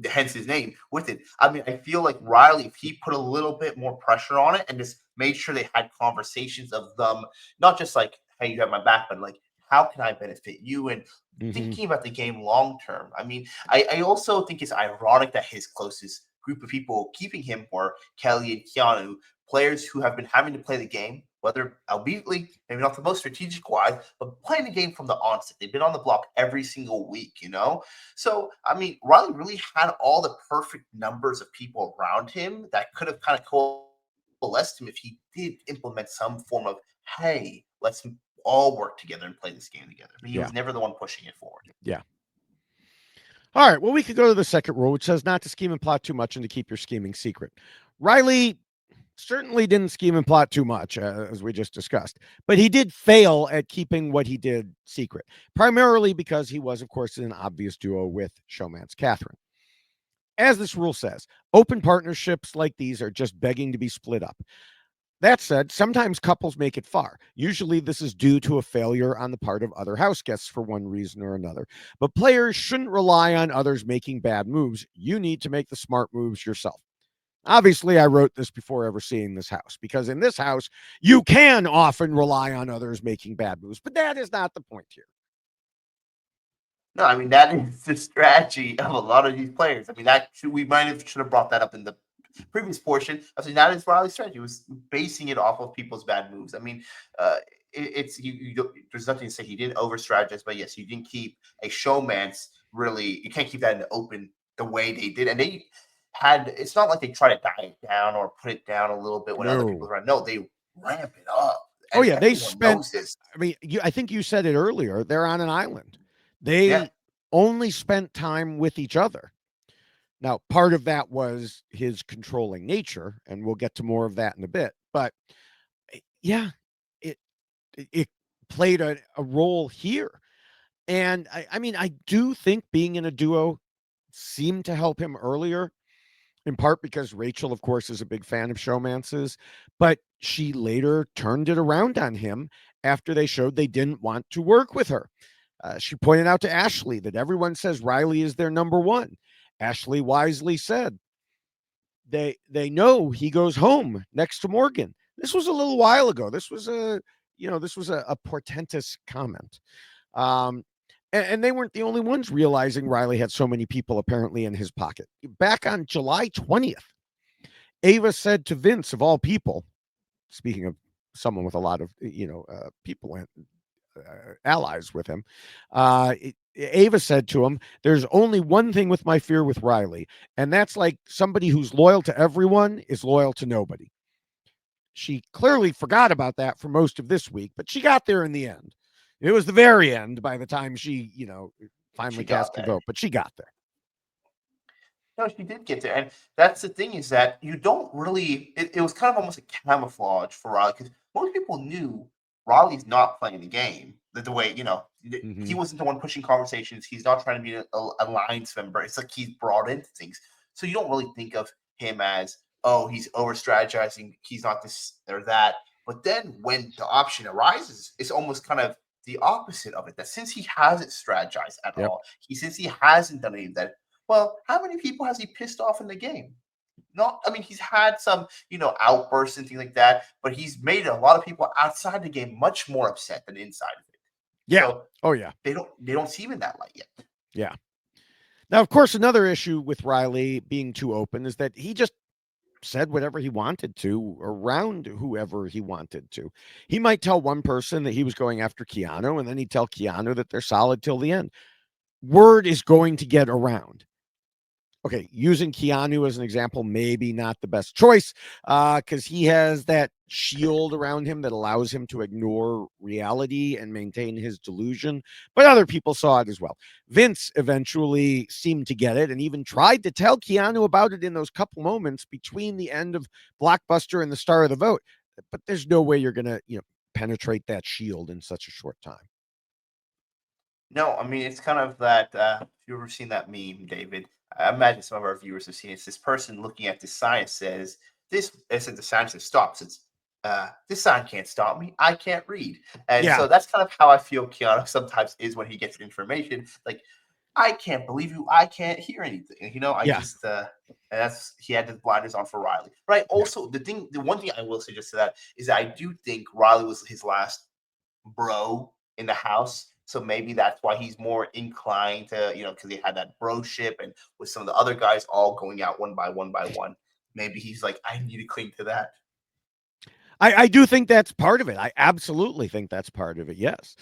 hence his name with it. I mean, I feel like Rylie, if he put a little bit more pressure on it and just made sure they had conversations of them, not just like, "Hey, you have my back," but like, "How can I benefit you?" and Hmm. thinking about the game long term. I mean, I also think it's ironic that his closest group of people keeping him were Kelly and Keanu, players who have been having to play the game, whether albeit maybe not the most strategic wise, but playing the game from the onset. They've been on the block every single week. So, I mean, Rylie really had all the perfect numbers of people around him that could have kind of coalesced him if he did implement some form of, hey, let's all work together and play this game together. But he Yeah. was never the one pushing it forward. Yeah. All right. Well, we could go to the second rule, which says not to scheme and plot too much and to keep your scheming secret. Rylie certainly didn't scheme and plot too much, as we just discussed, but he did fail at keeping what he did secret, primarily because he was, of course, in an obvious duo with showman's Catherine. As this rule says, open partnerships like these are just begging to be split up. That said, sometimes couples make it far. Usually, this is due to a failure on the part of other house guests for one reason or another. But players shouldn't rely on others making bad moves. You need to make the smart moves yourself. Obviously, I wrote this before ever seeing this house because in this house, you can often rely on others making bad moves, but that is not the point here. No, I mean that is the strategy of a lot of these players. I mean we might have should have brought that up in the previous portion. I think that is Riley's strategy was basing it off of people's bad moves. I mean, it's you don't, there's nothing to say he didn't over strategize, but yes, you didn't keep a showman's really. You can't keep that in the open the way they did, and they had. It's not like they try to die it down or put it down a little bit when other people No. are around. No, they ramp it up, Oh, and yeah. They everyone spent, knows this. I mean, I think you said it earlier. They're on an island. Yeah. They only spent time with each other. Now, part of that was his controlling nature, and we'll get to more of that in a bit. But yeah, it it played a role here. And I mean, I do think being in a duo seemed to help him earlier, in part because Rachel, of course, is a big fan of showmances, but she later turned it around on him after they showed they didn't want to work with her. She pointed out to Ashley that everyone says Rylie is their number one. Ashley wisely said, they know he goes home next to Morgan. This was a little while ago. This was a portentous comment. Um, and they weren't the only ones realizing Rylie had so many people apparently in his pocket. Back on July 20th, Ava said to Vince, of all people, speaking of someone with a lot of people allies with him, Ava said to him, "There's only one thing with my fear with Rylie, and that's like somebody who's loyal to everyone is loyal to nobody." She clearly forgot about that for most of this week, but she got there in the end. It was the very end by the time she, finally cast her vote, but she got there. No, she did get there, and that's the thing is that you don't really. It was kind of almost a camouflage for Rylie because most people knew Raleigh's not playing the game the way he wasn't the one pushing conversations. He's not trying to be an alliance member. It's like he's brought into things, so you don't really think of him as he's over strategizing. He's not this or that. But then when the option arises, it's almost kind of the opposite of it. That since he hasn't strategized at all, since he hasn't done any of that. Well, how many people has he pissed off in the game? He's had some, outbursts and things like that, but he's made a lot of people outside the game much more upset than inside of it. Yeah. So, they don't see him in that light yet. Yeah. Now, of course, another issue with Rylie being too open is that he just said whatever he wanted to around whoever he wanted to. He might tell one person that he was going after Keanu, and then he'd tell Keanu that they're solid till the end. Word is going to get around. Okay, using Keanu as an example, maybe not the best choice because he has that shield around him that allows him to ignore reality and maintain his delusion. But other people saw it as well. Vince eventually seemed to get it and even tried to tell Keanu about it in those couple moments between the end of Blockbuster and the start of the vote. But there's no way you're going to, penetrate that shield in such a short time. No, it's kind of that. If you've ever seen that meme, David, I imagine some of our viewers have seen it. It's this person looking at this sign. It says, the sign says stop. Says, this sign can't stop me. I can't read. And so that's kind of how I feel Keanu sometimes is when he gets information. Like, I can't believe you. I can't hear anything. Just, and he had the blinders on for Rylie. Right. Also, the one thing I will say just to that is that I do think Rylie was his last bro in the house. So maybe that's why he's more inclined to, because he had that broship and with some of the other guys all going out one by one. Maybe he's like, I need to cling to that. I do think that's part of it. I absolutely think that's part of it. Yes.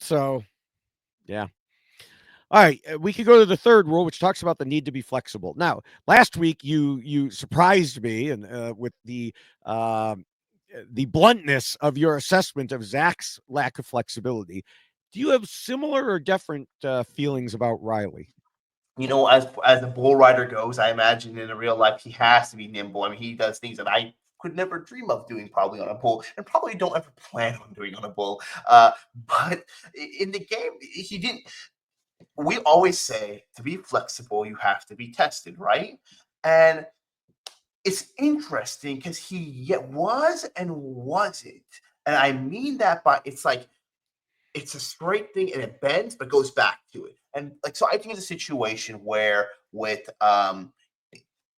So, yeah. All right, we could go to the third rule, which talks about the need to be flexible. Now, last week you surprised me and with the bluntness of your assessment of Zach's lack of flexibility. Do you have similar or different feelings about Rylie? As the bull rider goes, I imagine in real life he has to be nimble. He does things that I could never dream of doing probably on a bull and probably don't ever plan on doing on a bull. But in the game, he didn't. We always say to be flexible, you have to be tested, right? And it's interesting because he was and wasn't. And I mean that by it's like it's a straight thing and it bends but goes back to it. And so I think it's a situation where with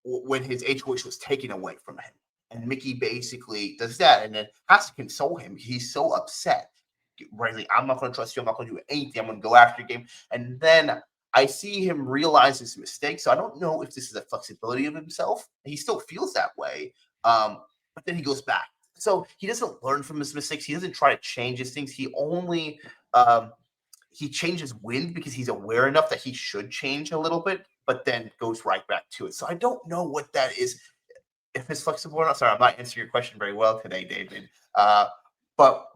when his HOH was taken away from him and Mickey basically does that and then has to console him. He's so upset. Right, I'm not going to trust you. I'm not going to do anything. I'm going to go after your game. And then I see him realize his mistake. So I don't know if this is a flexibility of himself. He still feels that way. But then he goes back. So he doesn't learn from his mistakes. He doesn't try to change his things. He only he changes wind because he's aware enough that he should change a little bit, but then goes right back to it. So I don't know what that is. If it's flexible or not. Sorry, I'm not answering your question very well today, David. But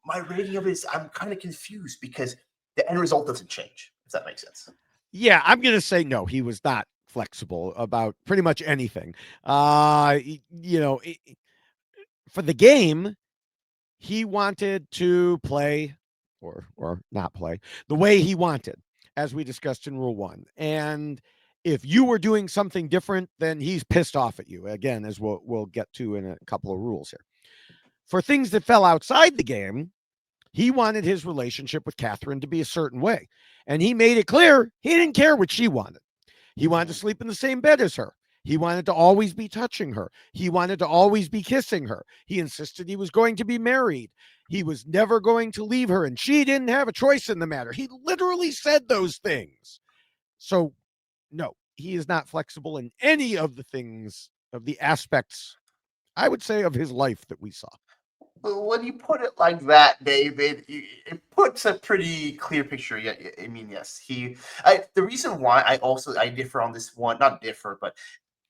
my rating of it is I'm kind of confused because the end result doesn't change, if that makes sense. Yeah, I'm going to say no, he was not flexible about pretty much anything. For the game, he wanted to play or not play the way he wanted, as we discussed in Rule 1. And if you were doing something different, then he's pissed off at you, again, as we'll get to in a couple of rules here. For things that fell outside the game, He wanted his relationship with Catherine to be a certain way. And he made it clear he didn't care what she wanted. He wanted to Mhm. sleep in the same bed as her. He wanted to always be touching her. He wanted to always be kissing her. He insisted he was going to be married. He was never going to leave her, and she didn't have a choice in the matter. He literally said those things. So, no, he is not flexible in any of the things, of the aspects, I would say, of his life that we saw. Well, when you put it like that, David, it puts a pretty clear picture. Yeah, I mean, yes, the reason why I differ on this one, not differ, but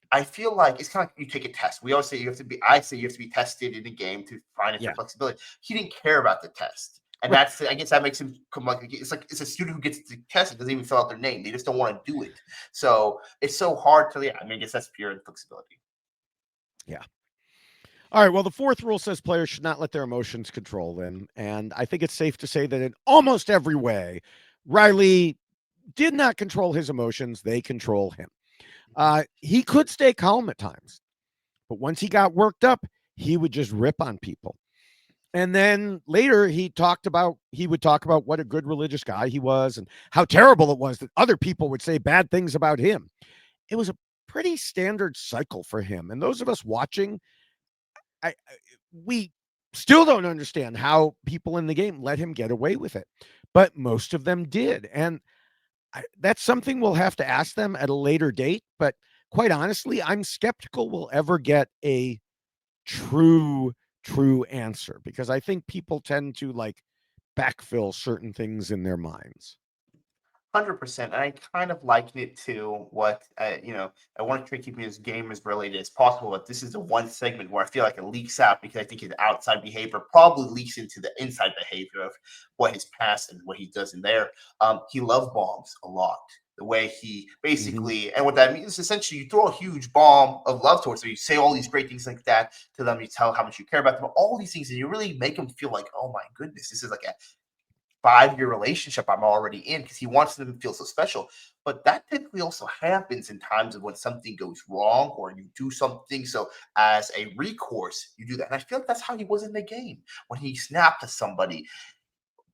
I feel like it's kind of like you take a test. We always say you have to be. I say you have to be tested in a game to find if your Yeah. flexibility. He didn't care about the test, and Right. I guess that makes him come like it's a student who gets the test and doesn't even fill out their name. They just don't want to do it. So it's so hard to. Yeah, I mean, I guess that's pure inflexibility. Yeah. All right. Well, the fourth rule says players should not let their emotions control them. And I think it's safe to say that in almost every way, Rylie did not control his emotions. They control him. Mhm. He could stay calm at times, but once he got worked up, he would just rip on people. And then later he would talk about what a good religious guy he was and how terrible it was that other people would say bad things about him. It was a pretty standard cycle for him. And those of us watching, we still don't understand how people in the game let him get away with it, but most of them did. And that's something we'll have to ask them at a later date. But quite honestly, I'm skeptical we'll ever get a true, true answer because I think people tend to like backfill certain things in their minds. 100%. And I kind of liken it to what, I want to try keeping this game as related as possible, but this is the one segment where I feel like it leaks out because I think his outside behavior probably leaks into the inside behavior of what his past and what he does in there. He love bombs a lot. The way he Mhm. basically, and what that means is essentially you throw a huge bomb of love towards them. You say all these great things like that to them. You tell how much you care about them, all these things, and you really make them feel like, oh my goodness, this is like a 5-year relationship I'm already in because he wants them to feel so special. But that typically also happens in times of when something goes wrong or you do something. So as a recourse, you do that. And I feel like that's how he was in the game. When he snapped to somebody,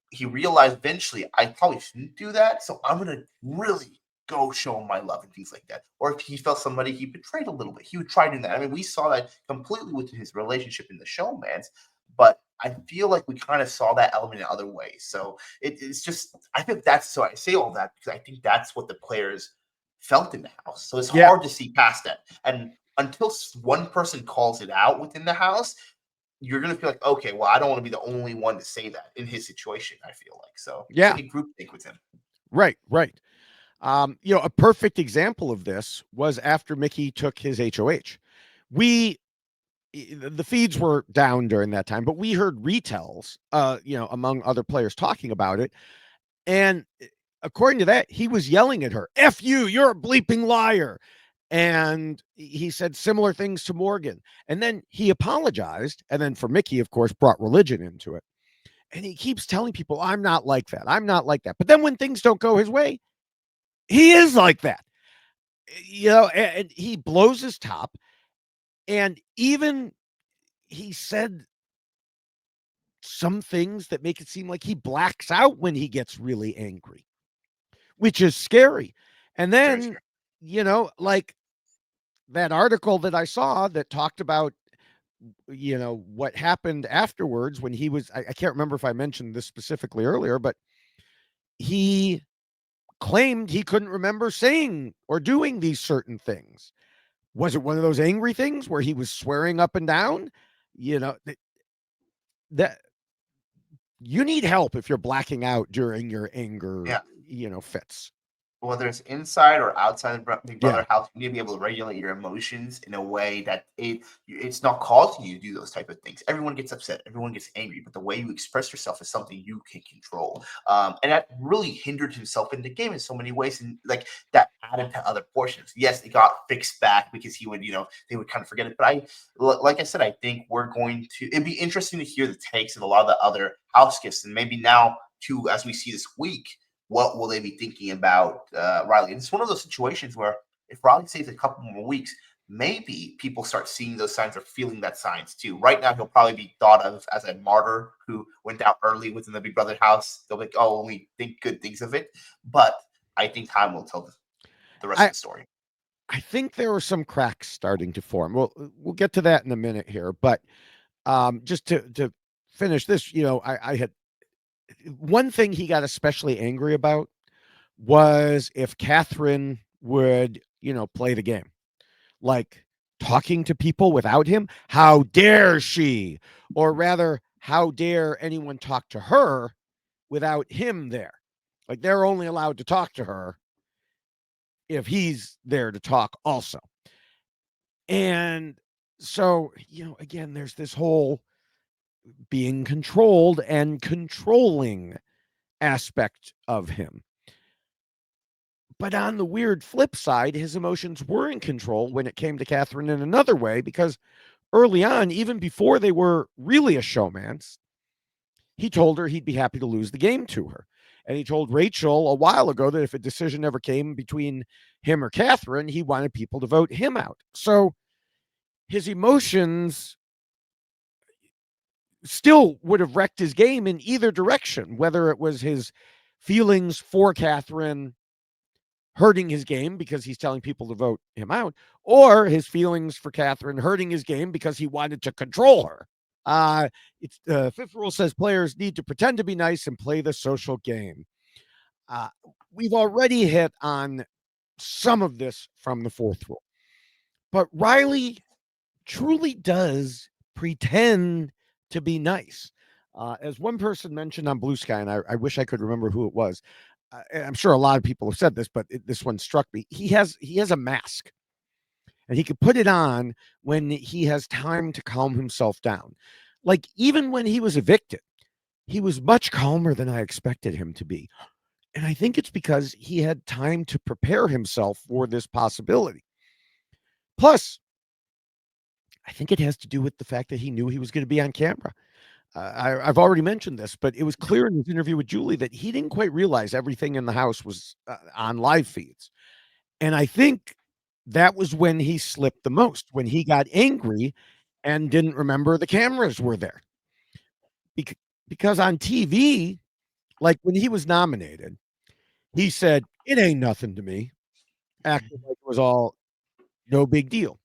he realized eventually I probably shouldn't do that. So I'm gonna really go show him my love and things like that. Or if he felt somebody he betrayed a little bit, he would try doing that. I mean, we saw that completely within his relationship in the show, man. But I feel like we kind of saw that element in other ways. So it's just I think that's so I say all that because I think that's what the players felt in the house. So it's Yeah. hard to see past that. And until one person calls it out within the house, you're gonna feel like, okay, well, I don't want to be the only one to say that in his situation. I feel like so it's Yeah. like a group think with him. Right. Right. A perfect example of this was after Mickey took his HOH. We the feeds were down during that time, but we heard retells, among other players talking about it. And according to that, he was yelling at her, F you, you're a bleeping liar. And he said similar things to Morgan. And then he apologized. And then for Mickey, of course, brought religion into it. And he keeps telling people, I'm not like that. I'm not like that. But then when things don't go his way, he is like that. And he blows his top. And even he said some things that make it seem like he blacks out when he gets really angry, which is scary. And Very then, scary. like that article that I saw that talked about, what happened afterwards when he was, I can't remember if I mentioned this specifically earlier, but he claimed he couldn't remember saying or doing these certain things. Was it one of those angry things where he was swearing up and down? That you need help if you're blacking out during your anger, Yeah. fits. Whether it's inside or outside the Big Yeah. Brother house, you need to be able to regulate your emotions in a way that it's not causing you to do those type of things. Everyone gets upset, everyone gets angry, but the way you express yourself is something you can control. And that really hindered himself in the game in so many ways, and like that added to other portions. Yes, it got fixed back because he would, they would kind of forget it. But like I said, I think we're going to. It'd be interesting to hear the takes of a lot of the other house gifts, and maybe now too, as we see this week what will they be thinking about Rylie? And it's one of those situations where if Rylie stays a couple more weeks, maybe people start seeing those signs or feeling that signs too. Right now, he'll probably be thought of as a martyr who went out early within the Big Brother house. They'll be like, oh, only think good things of it. But I think time will tell the rest of I the story. I think there are some cracks starting to form. We'll get to that in a minute here, but just to finish this, I had one thing he got especially angry about was if Catherine would, play the game, like talking to people without him. How dare she? Or rather, how dare anyone talk to her without him there? Like they're only allowed to talk to her if he's there to talk also. And so, again, there's this whole being controlled and controlling aspect of him. But on the weird flip side, his emotions were in control when it came to Catherine in another way, because early on, even before they were really a showmance, he told her he'd be happy to lose the game to her. And he told Rachel a while ago that if a decision ever came between him or Catherine, he wanted people to vote him out. So his emotions still would have wrecked his game in either direction, whether it was his feelings for Catherine hurting his game because he's telling people to vote him out, or his feelings for Catherine hurting his game because he wanted to control her. It's fifth rule says players need to pretend to be nice and play the social game. We've already hit on some of this from the fourth rule, but Rylie truly does pretend to be nice. As one person mentioned on Blue Sky, and I wish I could remember who it was. I'm sure a lot of people have said this, but this one struck me. He has a mask, and he could put it on when he has time to calm himself down. Like even when he was evicted, he was much calmer than I expected him to be. And I think it's because he had time to prepare himself for this possibility. Plus, I think it has to do with the fact that he knew he was going to be on camera. I've already mentioned this, but it was clear in his interview with Julie that he didn't quite realize everything in the house was on live feeds. And I think that was when he slipped the most, when he got angry and didn't remember the cameras were there. Because on TV, like when he was nominated, he said, "It ain't nothing to me," acting like it was all no big deal.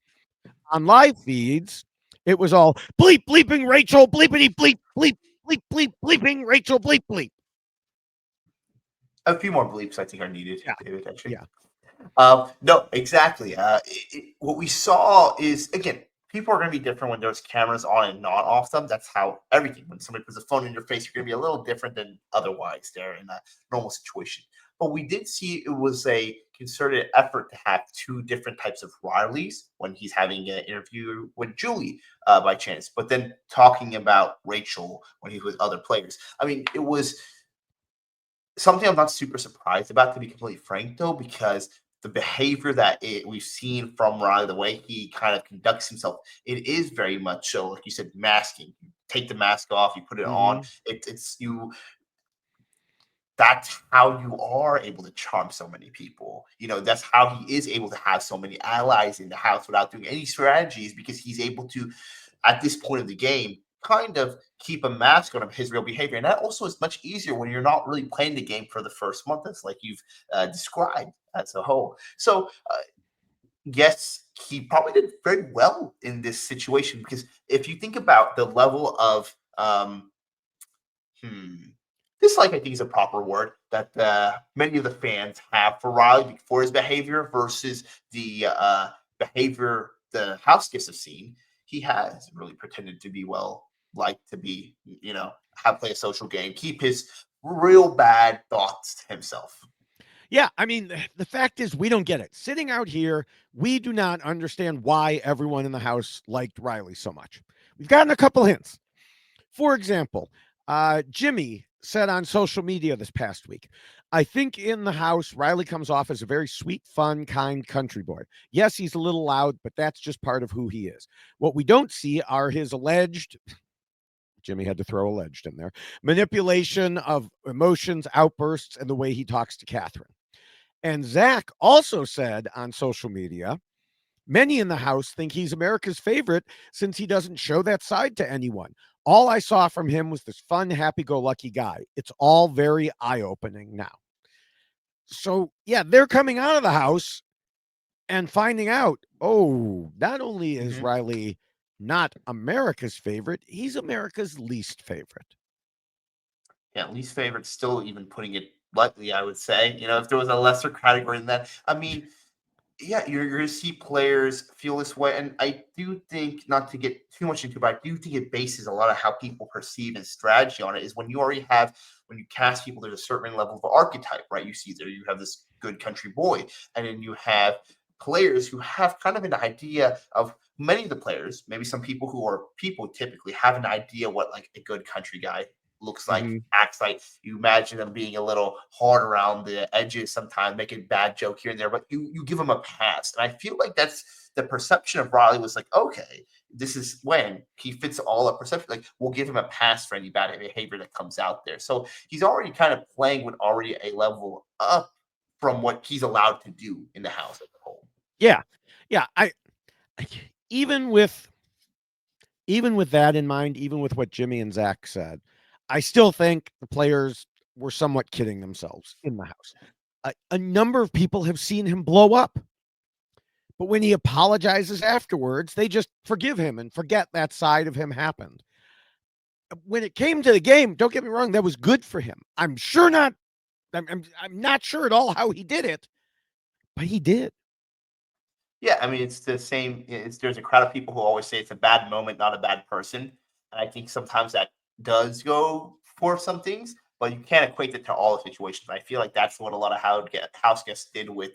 On live feeds, it was all bleep, bleeping Rachel, bleepity, bleep, bleep, bleep, bleep, bleeping Rachel, bleep, bleep. A few more bleeps I think are needed, Yeah. David, actually. Yeah. No, exactly. What we saw is, again, people are going to be different when there's cameras on and not off them. That's how everything, when somebody puts a phone in your face, you're going to be a little different than otherwise there in a normal situation. But we did see it was a concerted effort to have two different types of Rileys when he's having an interview with Julie by chance, but then talking about Rachel when he's with other players. I mean, it was something I'm not super surprised about, to be completely frank, though, because the behavior that we've seen from Riley, the way he kind of conducts himself, it is very much so, like you said, masking. You take the mask off, you put it on. It's you. That's how you are able to charm so many people. That's how he is able to have so many allies in the house without doing any strategies, because he's able to, at this point of the game, kind of keep a mask on his real behavior. And that also is much easier when you're not really playing the game for the first month, as like you've described as a whole. So, yes, he probably did very well in this situation, because if you think about the level of dislike, I think is a proper word, that many of the fans have for Riley for his behavior versus the behavior the house guests have seen. He has really pretended to be liked to be, have play a social game, keep his real bad thoughts to himself. Yeah, I mean, the fact is, we don't get it. Sitting out here, we do not understand why everyone in the house liked Riley so much. We've gotten a couple hints. For example, Jimmy said on social media this past week, "I think in the house, Riley comes off as a very sweet, fun, kind country boy. Yes, he's a little loud, but that's just part of who he is. What we don't see are his alleged," Jimmy had to throw alleged in there, "manipulation of emotions, outbursts, and the way he talks to Catherine." And Zach also said on social media Many in the House think he's America's favorite since he doesn't show that side to anyone. All I saw from him was this fun, happy go lucky guy. It's all very eye opening now. So, yeah, they're coming out of the House and finding out, oh, not only is Mhm. Rylie not America's favorite, he's America's least favorite. Yeah, least favorite, still even putting it lightly, I would say. If there was a lesser category than that, I mean, yeah, you're gonna see players feel this way, and I do think, not to get too much into it, but I do think it bases a lot of how people perceive and strategy on it. Is when you already have when you cast people, there's a certain level of archetype, right? You see there you have this good country boy, and then you have players who have kind of an idea of many of the players. Maybe some people who are people typically have an idea what like a good country guy looks like, Mhm. acts like. You imagine them being a little hard around the edges sometimes, making bad joke here and there, but you give them a pass. And I feel like that's the perception of Riley was like, okay, this is when he fits all our perception. Like, we'll give him a pass for any bad behavior that comes out there. So he's already kind of playing with already a level up from what he's allowed to do in the house as a whole. Yeah. Yeah. Even with even with that in mind, even with what Jimmy and Zach said, I still think the players were somewhat kidding themselves in the House. A number of people have seen him blow up, but when he apologizes afterwards, they just forgive him and forget that side of him happened. When it came to the game, don't get me wrong, that was good for him. I'm sure not. I'm not sure at all how he did it, but he did. Yeah, I mean, it's the same. There's a crowd of people who always say it's a bad moment, not a bad person, and I think sometimes that does go for some things, but you can't equate it to all the situations. I feel like that's what a lot of house guests did with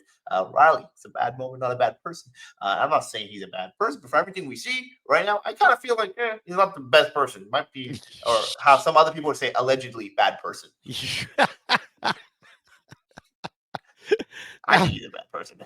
Riley. It's a bad moment, not a bad person. I'm not saying he's a bad person, but for everything we see right now, I kind of feel like he's not the best person. Might be, or how some other people would say, allegedly bad person. I now, think he's a bad person.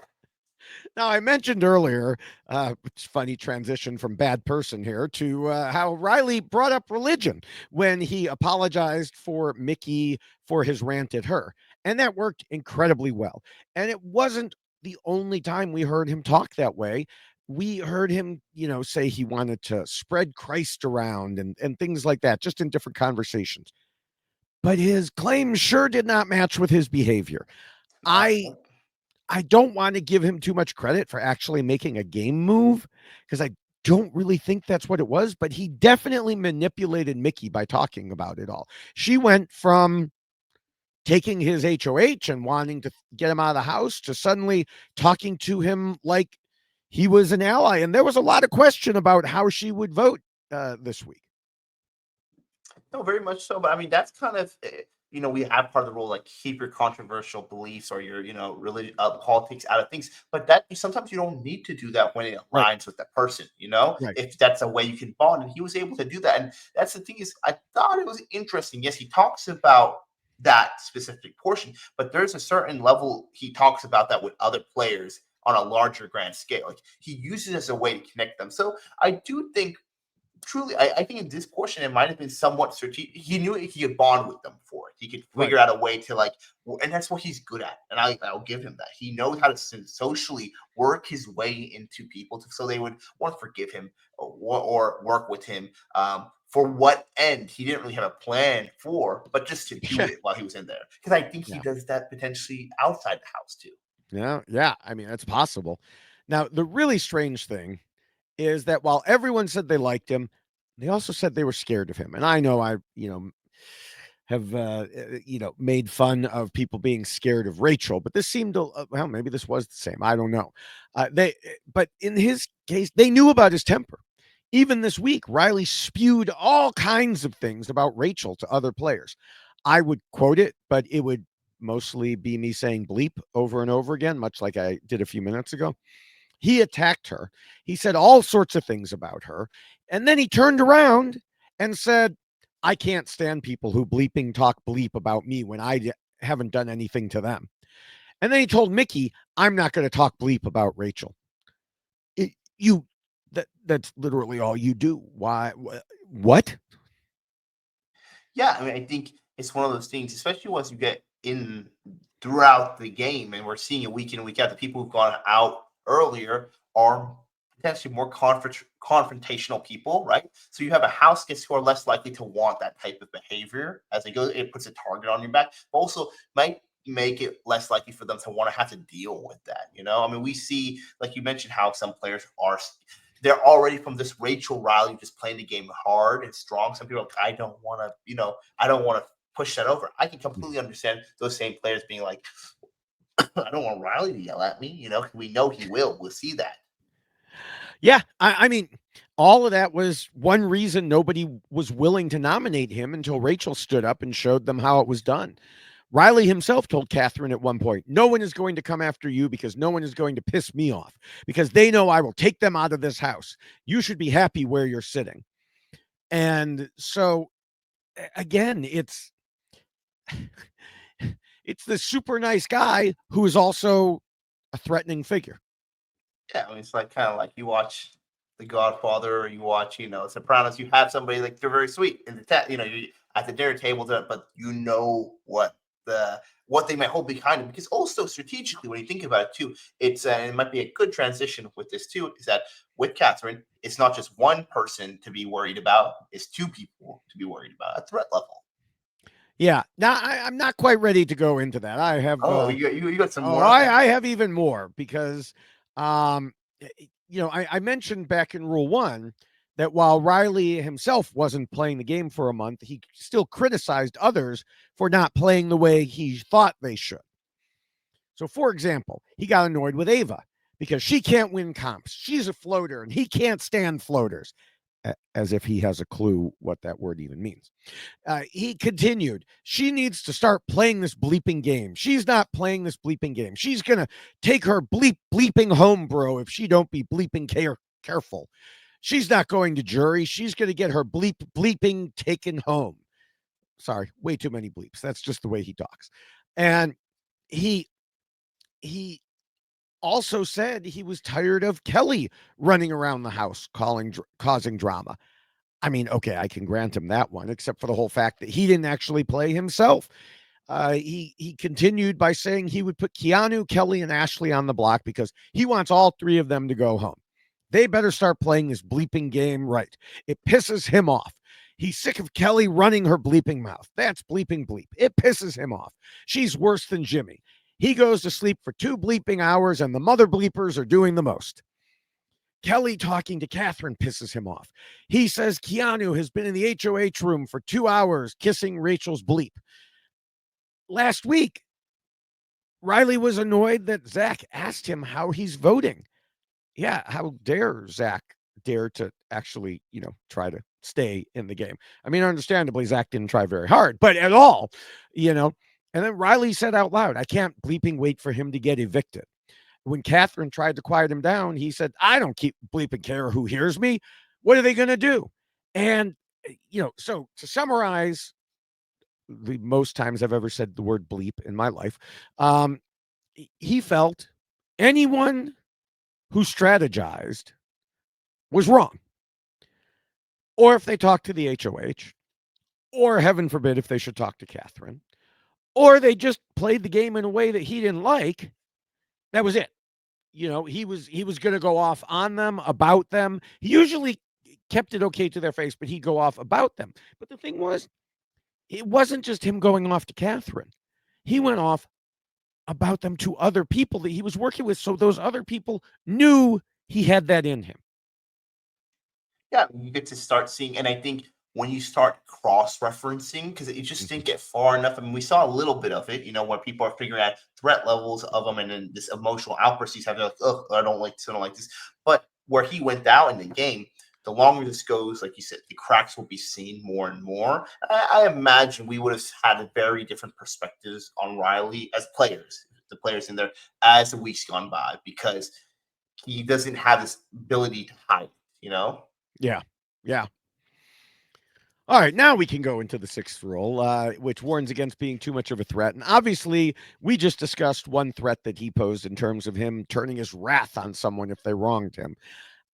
Now, I mentioned earlier, it's funny transition from bad person here to how Riley brought up religion when he apologized for Mickey for his rant at her. And that worked incredibly well. And it wasn't the only time we heard him talk that way. We heard him, say he wanted to spread Christ around and things like that, just in different conversations. But his claims sure did not match with his behavior. I No. I don't want to give him too much credit for actually making a game move because I don't really think that's what it was, but he definitely manipulated Mickey by talking about it all. She went from taking his HOH and wanting to get him out of the house to suddenly talking to him like he was an ally. And there was a lot of question about how she would vote this week. No, very much so. But I mean, that's kind of we have part of the rule, like keep your controversial beliefs or your religion, politics out of things. But that sometimes you don't need to do that when it Right, aligns with that person. right. If that's a way you can bond, and he was able to do that. And that's the thing is, I thought it was interesting. Yes, he talks about that specific portion, but there's a certain level he talks about that with other players on a larger grand scale. Like he uses it as a way to connect them. So I do think truly, I think in this portion it might have been somewhat strategic. He knew he could bond with them for it. He could Right. figure out a way to and that's what he's good at. And I'll give him that. He knows how to socially work his way into people, so they would want to forgive him or work with him. For what end he didn't really have a plan for, but just to do Yeah. it while he was in there. Because I think he Yeah. does that potentially outside the house too. Yeah. Yeah. I mean, that's possible. Now, the really strange thing is that while everyone said they liked him, they also said they were scared of him. And I know have made fun of people being scared of Rachel, but this seemed well, maybe this was the same. I don't know. But in his case, they knew about his temper. Even this week, Riley spewed all kinds of things about Rachel to other players. I would quote it, but it would mostly be me saying bleep over and over again, much like I did a few minutes ago. He attacked her. He said all sorts of things about her. And then he turned around and said, I can't stand people who bleeping talk bleep about me when haven't done anything to them. And then he told Mickey, I'm not going to talk bleep about Rachel. You that's literally all you do. Why what? Yeah, I mean, I think it's one of those things, especially once you get in throughout the game, and we're seeing it week in and week out. The people who've gone out earlier are potentially more confrontational people, right? So you have a house guest who are less likely to want that type of behavior as they go. It puts a target on your back, but also might make it less likely for them to want to have to deal with that. I mean, we see, like you mentioned, how some players are they're already from this Rachel Riley just playing the game hard and strong. Some people are like, I don't want to, I don't want to push that over. I can completely understand those same players being like, I don't want Riley to yell at me. We know he will. We'll see that. Yeah, I mean, all of that was one reason nobody was willing to nominate him until Rachel stood up and showed them how it was done. Rylie himself told Catherine at one point, no one is going to come after you because no one is going to piss me off because they know I will take them out of this house. You should be happy where you're sitting. And so, again, it's the super nice guy who is also a threatening figure. Yeah, I mean, it's like kind of like you watch The Godfather or you watch, Sopranos. You have somebody like they're very sweet in you at the dinner table, but you know what they might hold behind them. Because also strategically, when you think about it too, it might be a good transition with this too. Is that with Catherine, it's not just one person to be worried about; it's two people to be worried about at threat level. Yeah. Now I'm not quite ready to go into that. I have. You got some more. I have even more because, I mentioned back in Rule 1 that while Rylie himself wasn't playing the game for a month, he still criticized others for not playing the way he thought they should. So, for example, he got annoyed with Ava because she can't win comps. She's a floater and he can't stand floaters, as if he has a clue what that word even means. He continued, she needs to start playing this bleeping game. She's not playing this bleeping game. She's going to take her bleeping home, bro, if she don't be bleeping careful. She's not going to jury. She's going to get her bleeping taken home. Sorry, way too many bleeps. That's just the way he talks. And he also said he was tired of Kelly running around the house causing drama. I mean, okay, I can grant him that one, except for the whole fact that he didn't actually play himself. He continued by saying he would put Keanu, Kelly, and Ashley on the block because he wants all three of them to go home. They better start playing this bleeping game right. It pisses him off. He's sick of Kelly running her bleeping mouth. That's bleeping bleep. It pisses him off. She's worse than Jimmy. He goes to sleep for 2 bleeping hours, and the mother bleepers are doing the most. Kelly talking to Catherine pisses him off. He says Keanu has been in the HOH room for 2 hours kissing Rachel's bleep. Last week, Rylie was annoyed that Zach asked him how he's voting. Yeah, how dare Zach dare to actually, try to stay in the game. I mean, understandably, Zach didn't try very hard, but at all, And then Rylie said out loud, I can't bleeping wait for him to get evicted. When Catherine tried to quiet him down, he said, I don't keep bleeping care who hears me. What are they going to do? And, so to summarize, the most times I've ever said the word bleep in my life, he felt anyone who strategized was wrong. Or if they talked to the HOH, or heaven forbid if they should talk to Catherine, or they just played the game in a way that he didn't like, that was it. He was going to go off on them, about them. He usually kept it okay to their face, but he'd go off about them. But the thing was, it wasn't just him going off to Catherine. He went off about them to other people that he was working with. So those other people knew he had that in him. Yeah, you get to start seeing, and I think when you start cross-referencing, because it just didn't get far enough. I mean, we saw a little bit of it, when people are figuring out threat levels of them, and then this emotional outburst he's having, like, oh, I don't like this. But where he went out in the game, the longer this goes, like you said, the cracks will be seen more and more. I imagine we would have had very different perspectives on Rylie as players, the players in there, as the weeks gone by, because he doesn't have this ability to hide, Yeah. All right, now we can go into the 6th rule, which warns against being too much of a threat. And obviously, we just discussed one threat that he posed in terms of him turning his wrath on someone if they wronged him.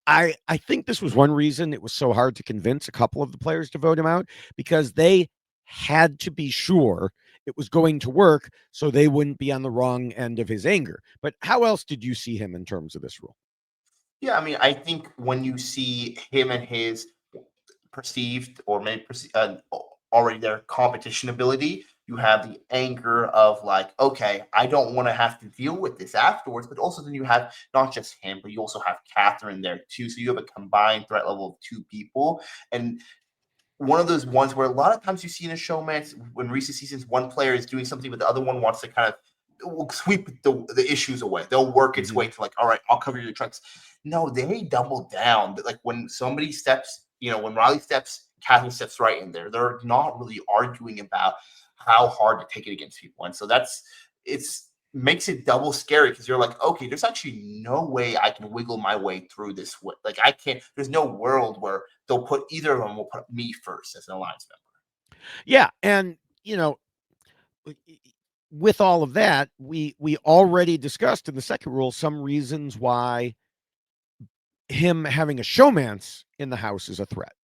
I think this was one reason it was so hard to convince a couple of the players to vote him out, because they had to be sure it was going to work so they wouldn't be on the wrong end of his anger. But how else did you see him in terms of this rule? Yeah, I mean, I think when you see him and his perceived or maybe already their competition ability, you have the anger of like, okay, I don't want to have to deal with this afterwards. But also, then you have not just him, but you also have Catherine there too. So you have a combined threat level of two people, and one of those ones where a lot of times you see in a show, man, when recent seasons, one player is doing something, but the other one wants to kind of will sweep the issues away. They'll work its way Mhm. to like, all right, I'll cover your tracks. No, they double down. Like when somebody steps, when Riley steps, Catherine steps right in there. They're not really arguing about how hard to take it against people, and so it's makes it double scary because you're like, okay, there's actually no way I can wiggle my way through this. Like I can't. There's no world where they'll put either of them will put me first as an alliance member. Yeah, and with all of that, we already discussed in the second rule some reasons why him having a showmance in the house is a threat.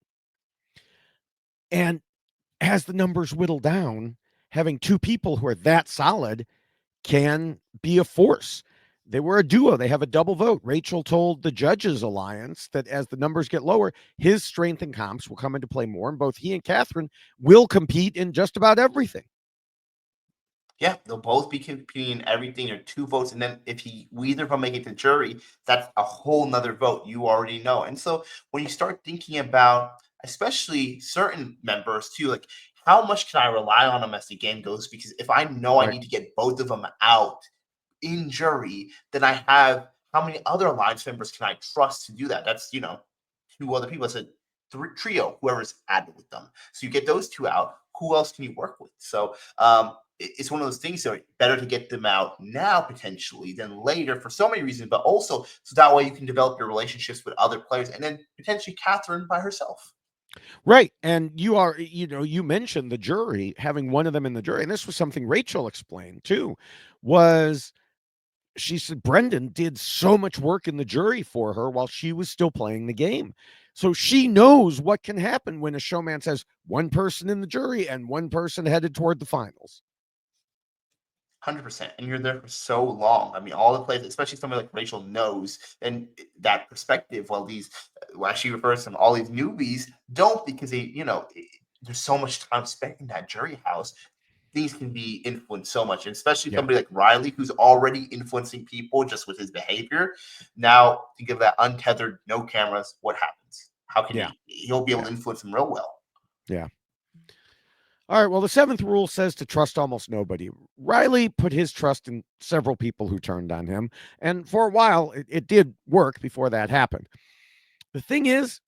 And as the numbers whittle down, having two people who are that solid can be a force. They were a duo. They have a double vote. Rachel told the Judges Alliance that as the numbers get lower, his strength and comps will come into play more, and both he and Catherine will compete in just about everything. Yeah, they'll both be competing in everything or two votes. And then if we either of them make it to jury, that's a whole nother vote. You already know. And so when you start thinking about, especially certain members too, like how much can I rely on them as the game goes? Because if I know I Right. need to get both of them out in jury, then I have how many other alliance members can I trust to do that? That's two other people. It's a trio, whoever's added with them. So you get those two out. Who else can you work with? So it's one of those things that are better to get them out now potentially than later for so many reasons, but also so that way you can develop your relationships with other players and then potentially Catherine by herself. Right. And you mentioned the jury, having one of them in the jury. And this was something Rachel explained too, was she said Brendan did so much work in the jury for her while she was still playing the game. So she knows what can happen when a showman says one person in the jury and one person headed toward the finals. 100%. And you're there for so long. I mean, all the plays, especially somebody like Rachel knows and that perspective, while while she refers to them, all these newbies don't because there's so much time spent in that jury house. These can be influenced so much, and especially Yeah. somebody like Riley, who's already influencing people just with his behavior. Now, to give that untethered, no cameras, what happens? How can Yeah. he'll be able Yeah. to influence them real well. Yeah. All right. Well, the seventh rule says to trust almost nobody. Riley put his trust in several people who turned on him. And for a while, it did work before that happened. The thing is,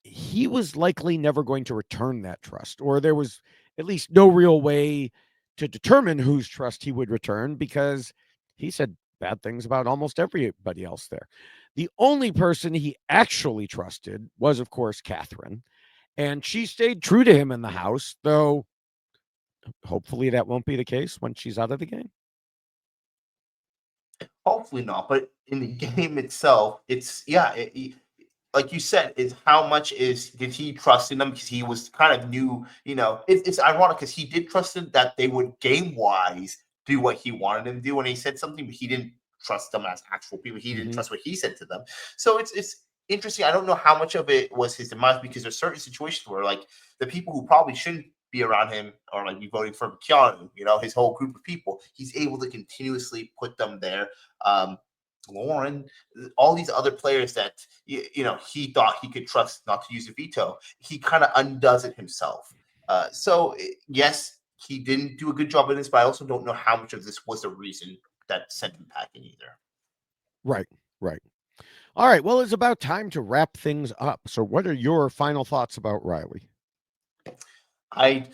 he was likely never going to return that trust, or there was at least no real way to determine whose trust he would return because he said bad things about almost everybody else there. The only person he actually trusted was, of course, Catherine, and she stayed true to him in the house, though hopefully that won't be the case when she's out of the game. Hopefully not, but in the game itself, it's yeah. Like you said, is how much did he trust in them because he was kind of new. It's ironic because he did trust them that they would game wise do what he wanted them to do, and he said something, but he didn't trust them as actual people. He didn't Mm-hmm. trust what he said to them. So it's interesting. I don't know how much of it was his demise because there's certain situations where like the people who probably shouldn't be around him or like be voting for Keanu, his whole group of people, he's able to continuously put them there. Um, Lauren, all these other players that he thought he could trust not to use a veto, he kind of undoes it himself. Yes, he didn't do a good job in this, but I also don't know how much of this was the reason that sent him packing either. Right, right. All right. Well, it's about time to wrap things up. So, what are your final thoughts about Riley? I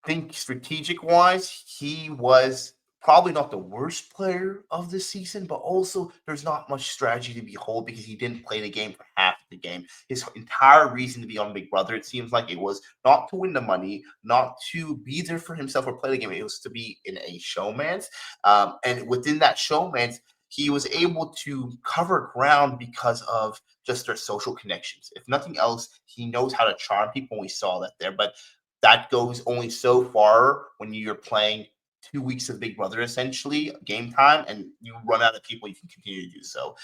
think strategic wise, he was probably not the worst player of the season, but also there's not much strategy to behold because he didn't play the game for half of the game. His entire reason to be on Big Brother, it seems like it was not to win the money, not to be there for himself or play the game. It was to be in a showman's. And within that showman's, he was able to cover ground because of just their social connections. If nothing else, he knows how to charm people. We saw that there, but that goes only so far when you're playing 2 weeks of Big Brother, essentially, game time, and you run out of people, you can continue to do so.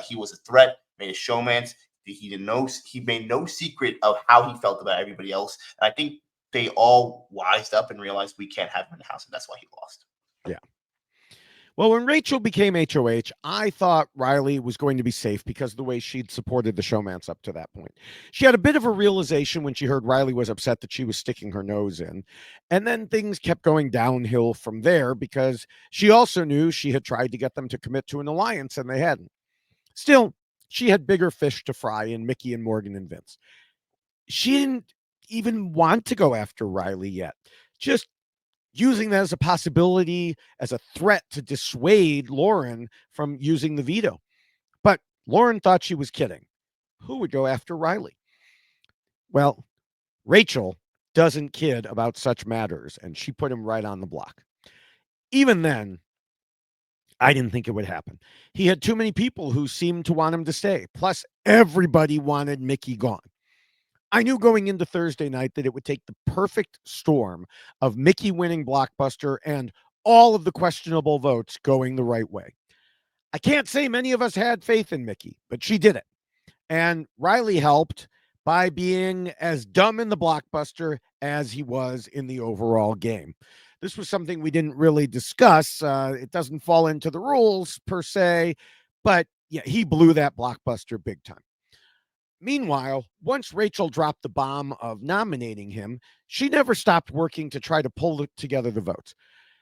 He was a threat, made a showmance. He made no secret of how he felt about everybody else. And I think they all wised up and realized we can't have him in the house, and that's why he lost. Yeah. Well, when Rachel became HOH, I thought Rylie was going to be safe because of the way she'd supported the showmance up to that point. She had a bit of a realization when she heard Rylie was upset that she was sticking her nose in. And then things kept going downhill from there because she also knew she had tried to get them to commit to an alliance and they hadn't. Still, she had bigger fish to fry in Mickey and Morgan and Vince. She didn't even want to go after Rylie yet. Just using that as a possibility, as a threat to dissuade Lauren from using the veto. But Lauren thought she was kidding. Who would go after Rylie? Well, Rachel doesn't kid about such matters, and she put him right on the block. Even then, I didn't think it would happen. He had too many people who seemed to want him to stay. Plus, everybody wanted Mickey gone. I knew going into Thursday night that it would take the perfect storm of Mickey winning Blockbuster and all of the questionable votes going the right way. I can't say many of us had faith in Mickey, but she did it. And Rylie helped by being as dumb in the Blockbuster as he was in the overall game. This was something we didn't really discuss. It doesn't fall into the rules per se, but yeah, he blew that Blockbuster big time. Meanwhile, once Rachel dropped the bomb of nominating him, she never stopped working to try to pull together the votes.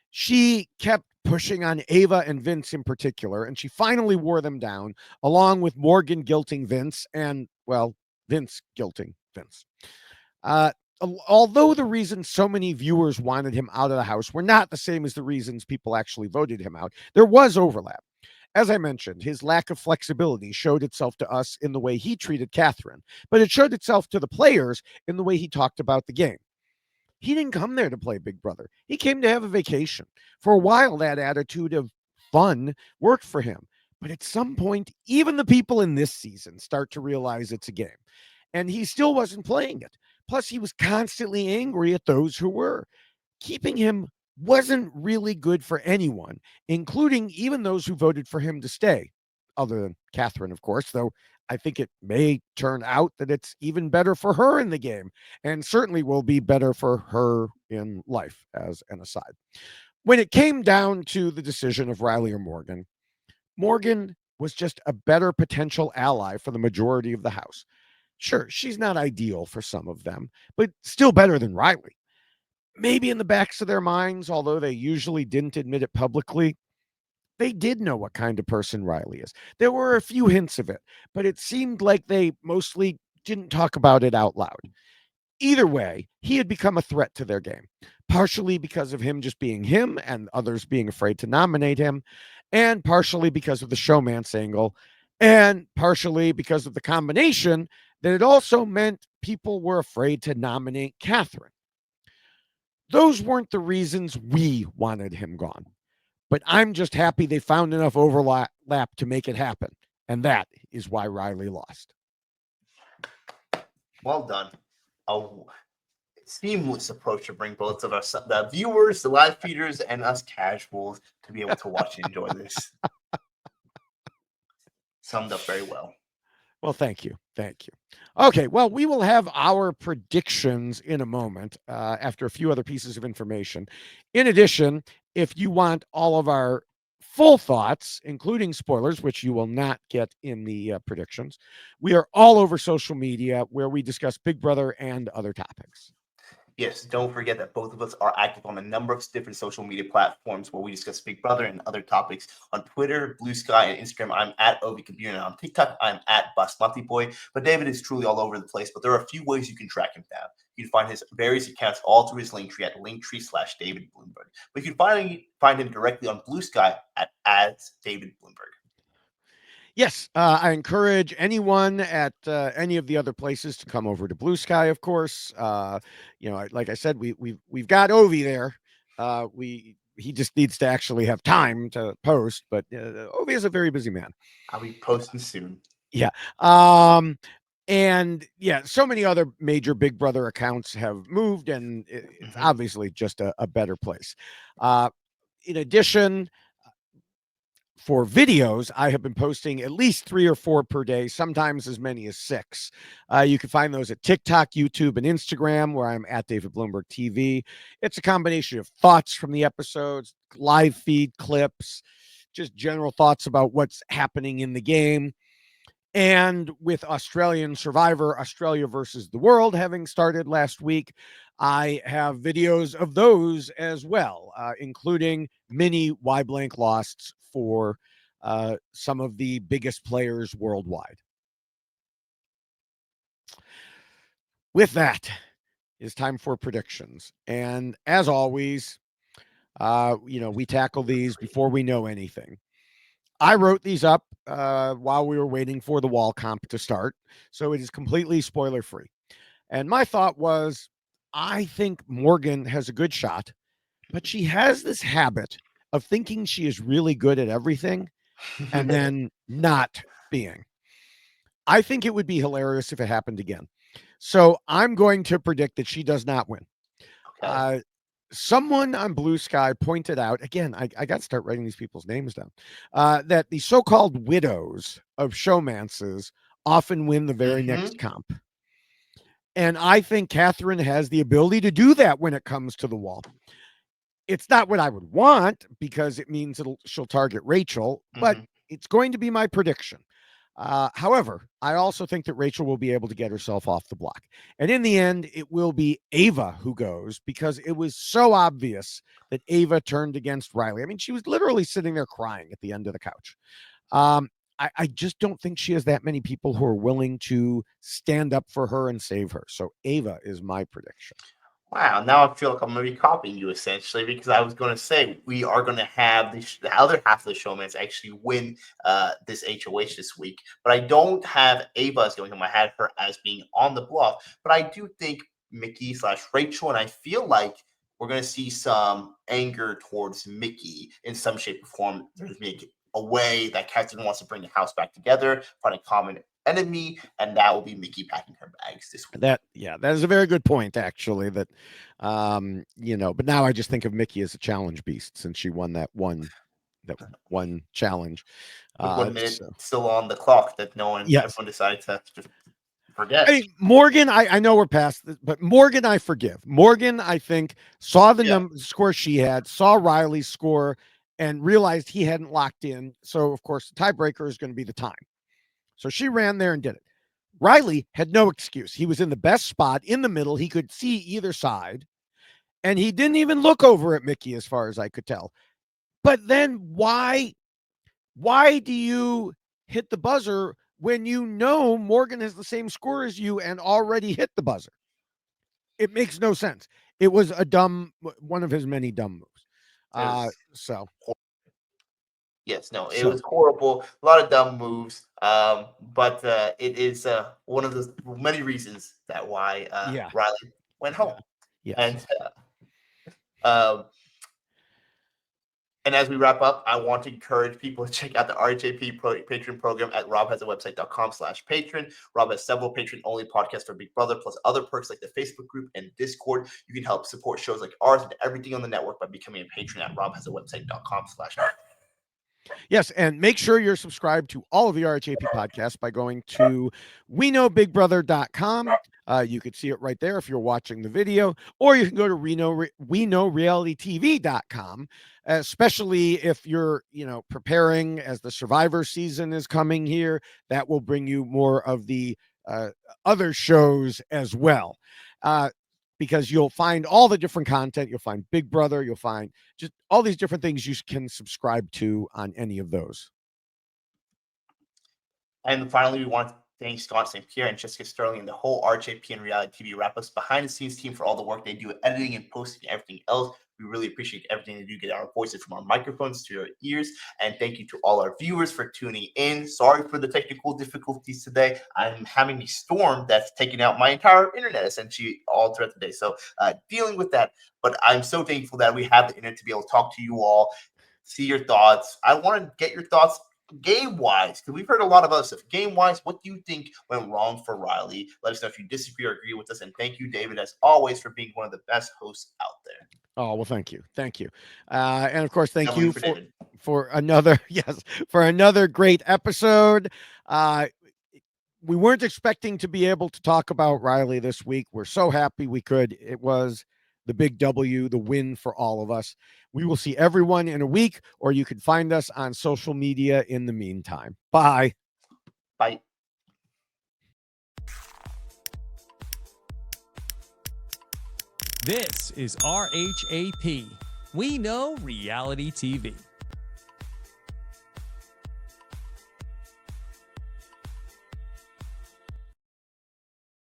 She kept pushing on Ava and Vince in particular, and she finally wore them down, along with Morgan guilting Vince and, well, Vince guilting Vince. Uh, Although the reasons so many viewers wanted him out of the house were not the same as the reasons people actually voted him out, there was overlap. As I mentioned, his lack of flexibility showed itself to us in the way he treated Catherine, but it showed itself to the players in the way he talked about the game. He didn't come there to play Big Brother. He came to have a vacation. For a while, that attitude of fun worked for him. But at some point, even the people in this season start to realize it's a game. And he still wasn't playing it. Plus, he was constantly angry at those who were. Keeping him wasn't really good for anyone, including even those who voted for him to stay, other than Catherine, of course, though I think it may turn out that it's even better for her in the game and certainly will be better for her in life, as an aside. When it came down to the decision of Rylie or Morgan, Morgan was just a better potential ally for the majority of the House. Sure, she's not ideal for some of them, but still better than Rylie. Maybe in the backs of their minds, although they usually didn't admit it publicly, they did know what kind of person Rylie is. There were a few hints of it, but it seemed like they mostly didn't talk about it out loud. Either way, he had become a threat to their game, partially because of him just being him and others being afraid to nominate him, and partially because of the showmance angle, and partially because of the combination that it also meant people were afraid to nominate Catherine. Those weren't the reasons we wanted him gone. But I'm just happy they found enough overlap to make it happen. And that is why Rylie lost. Well done. A seamless approach to bring both of us, the viewers, the live feeders, and us casuals to be able to watch and enjoy this. Summed up very well. Well, thank you. Thank you. Okay, well, we will have our predictions in a moment after a few other pieces of information. In addition, if you want all of our full thoughts, including spoilers, which you will not get in the predictions, we are all over social media where we discuss Big Brother and other topics. Yes, don't forget that both of us are active on a number of different social media platforms where we discuss Big Brother and other topics. On Twitter, Blue Sky, and Instagram, I'm at Ovi Kabir, and on TikTok, I'm at Basmati Boy. But David is truly all over the place, but there are a few ways you can track him down. You can find his various accounts all through his Linktree at Linktree/David Bloomberg. But you can find him directly on Blue Sky at David Bloomberg. Yes, I encourage anyone at any of the other places to come over to Blue Sky. Of course, like I said, we've got Ovi there. He just needs to actually have time to post. But Ovi is a very busy man. I'll be posting soon. Yeah. And yeah, so many other major Big Brother accounts have moved, and it's obviously just a better place. in addition, for videos, I have been posting at least 3 or 4 per day, sometimes as many as 6. You can find those at TikTok, YouTube, and Instagram, where I'm at David Bloomberg TV. It's a combination of thoughts from the episodes, live feed clips, just general thoughts about what's happening in the game. And with Australian Survivor, Australia versus the World, having started last week, I have videos of those as well, including mini Why Blank Losts for some of the biggest players worldwide. With that, it's time for predictions. And as always, we tackle these before we know anything. I wrote these up while we were waiting for the wall comp to start, so it is completely spoiler free. And my thought was, I think Morgan has a good shot, but she has this habit of thinking she is really good at everything and then not being. I think it would be hilarious if it happened again. So I'm going to predict that she does not win. Okay. Someone on Blue Sky pointed out, again, I got to start writing these people's names down, that the so-called widows of showmances often win the very next comp. And I think Catherine has the ability to do that when it comes to the wall. It's not what I would want because it means she'll target Rachel, but it's going to be my prediction. However, I also think that Rachel will be able to get herself off the block. And in the end, it will be Ava who goes because it was so obvious that Ava turned against Rylie. I mean, she was literally sitting there crying at the end of the couch. I just don't think she has that many people who are willing to stand up for her and save her. So Ava is my prediction. Wow, now I feel like I'm going to be copying you essentially because I was going to say we are going to have the other half of the showmans actually win this HOH this week. But I don't have Ava as going home. I had her as being on the block. But I do think Mickey / Rachel, and I feel like we're going to see some anger towards Mickey in some shape or form. There's a way that Catherine wants to bring the house back together, find a common enemy, and that will be Mickey packing her bags this week. That is a very good point, actually. That but now I just think of Mickey as a challenge beast since she won that one challenge. With 1 minute still on the clock that everyone decided to just forget. I mean, Morgan, I know we're past this, but Morgan, I forgive. Morgan, I think, saw the score she had, saw Rylie's score, and realized he hadn't locked in. So, of course, the tiebreaker is going to be the time. So she ran there and did it. Rylie had no excuse. He was in the best spot in the middle. He could see either side, and he didn't even look over at Mickey as far as I could tell. But then why do you hit the buzzer when you know Morgan has the same score as you and already hit the buzzer? It makes no sense. It was one of his many dumb moves. It was horrible. A lot of dumb moves. But it is one of the many reasons that why Rylie went home. Yes. And as we wrap up, I want to encourage people to check out the RHAP Patreon program at robhasawebsite.com/patron. Rob has several patron-only podcasts for Big Brother, plus other perks like the Facebook group and Discord. You can help support shows like ours and everything on the network by becoming a patron at robhasawebsite.com/patron. Yes, and make sure you're subscribed to all of the RHAP podcasts by going to WeKnowBigBrother.com. You could see it right there if you're watching the video, or you can go to WeKnowRealityTV.com, especially if you're, preparing as the Survivor season is coming here. That will bring you more of the other shows as well. Because you'll find all the different content. You'll find Big Brother. You'll find just all these different things you can subscribe to on any of those. And finally, we want to thank Scott St. Pierre and Jessica Sterling and the whole RHAP and Reality TV Wrap-Ups behind-the-scenes team for all the work they do, editing and posting and everything else. We really appreciate everything they do, get our voices from our microphones to your ears. And thank you to all our viewers for tuning in. Sorry for the technical difficulties today. I'm having a storm that's taking out my entire internet essentially all throughout the day. So dealing with that. But I'm so thankful that we have the internet to be able to talk to you all, see your thoughts. I want to get your thoughts game-wise, because we've heard a lot of other stuff. Game-wise, what do you think went wrong for Rylie? Let us know if you disagree or agree with us. And thank you, David, as always, for being one of the best hosts out there. Oh, well, thank you. Thank you. And of course, thank Heavily you predicted. for another, yes, for another great episode. We weren't expecting to be able to talk about Rylie this week. We're so happy we could. It was the big W, the win for all of us. We will see everyone in a week, or you can find us on social media in the meantime. Bye. Bye. This is RHAP. We know reality TV.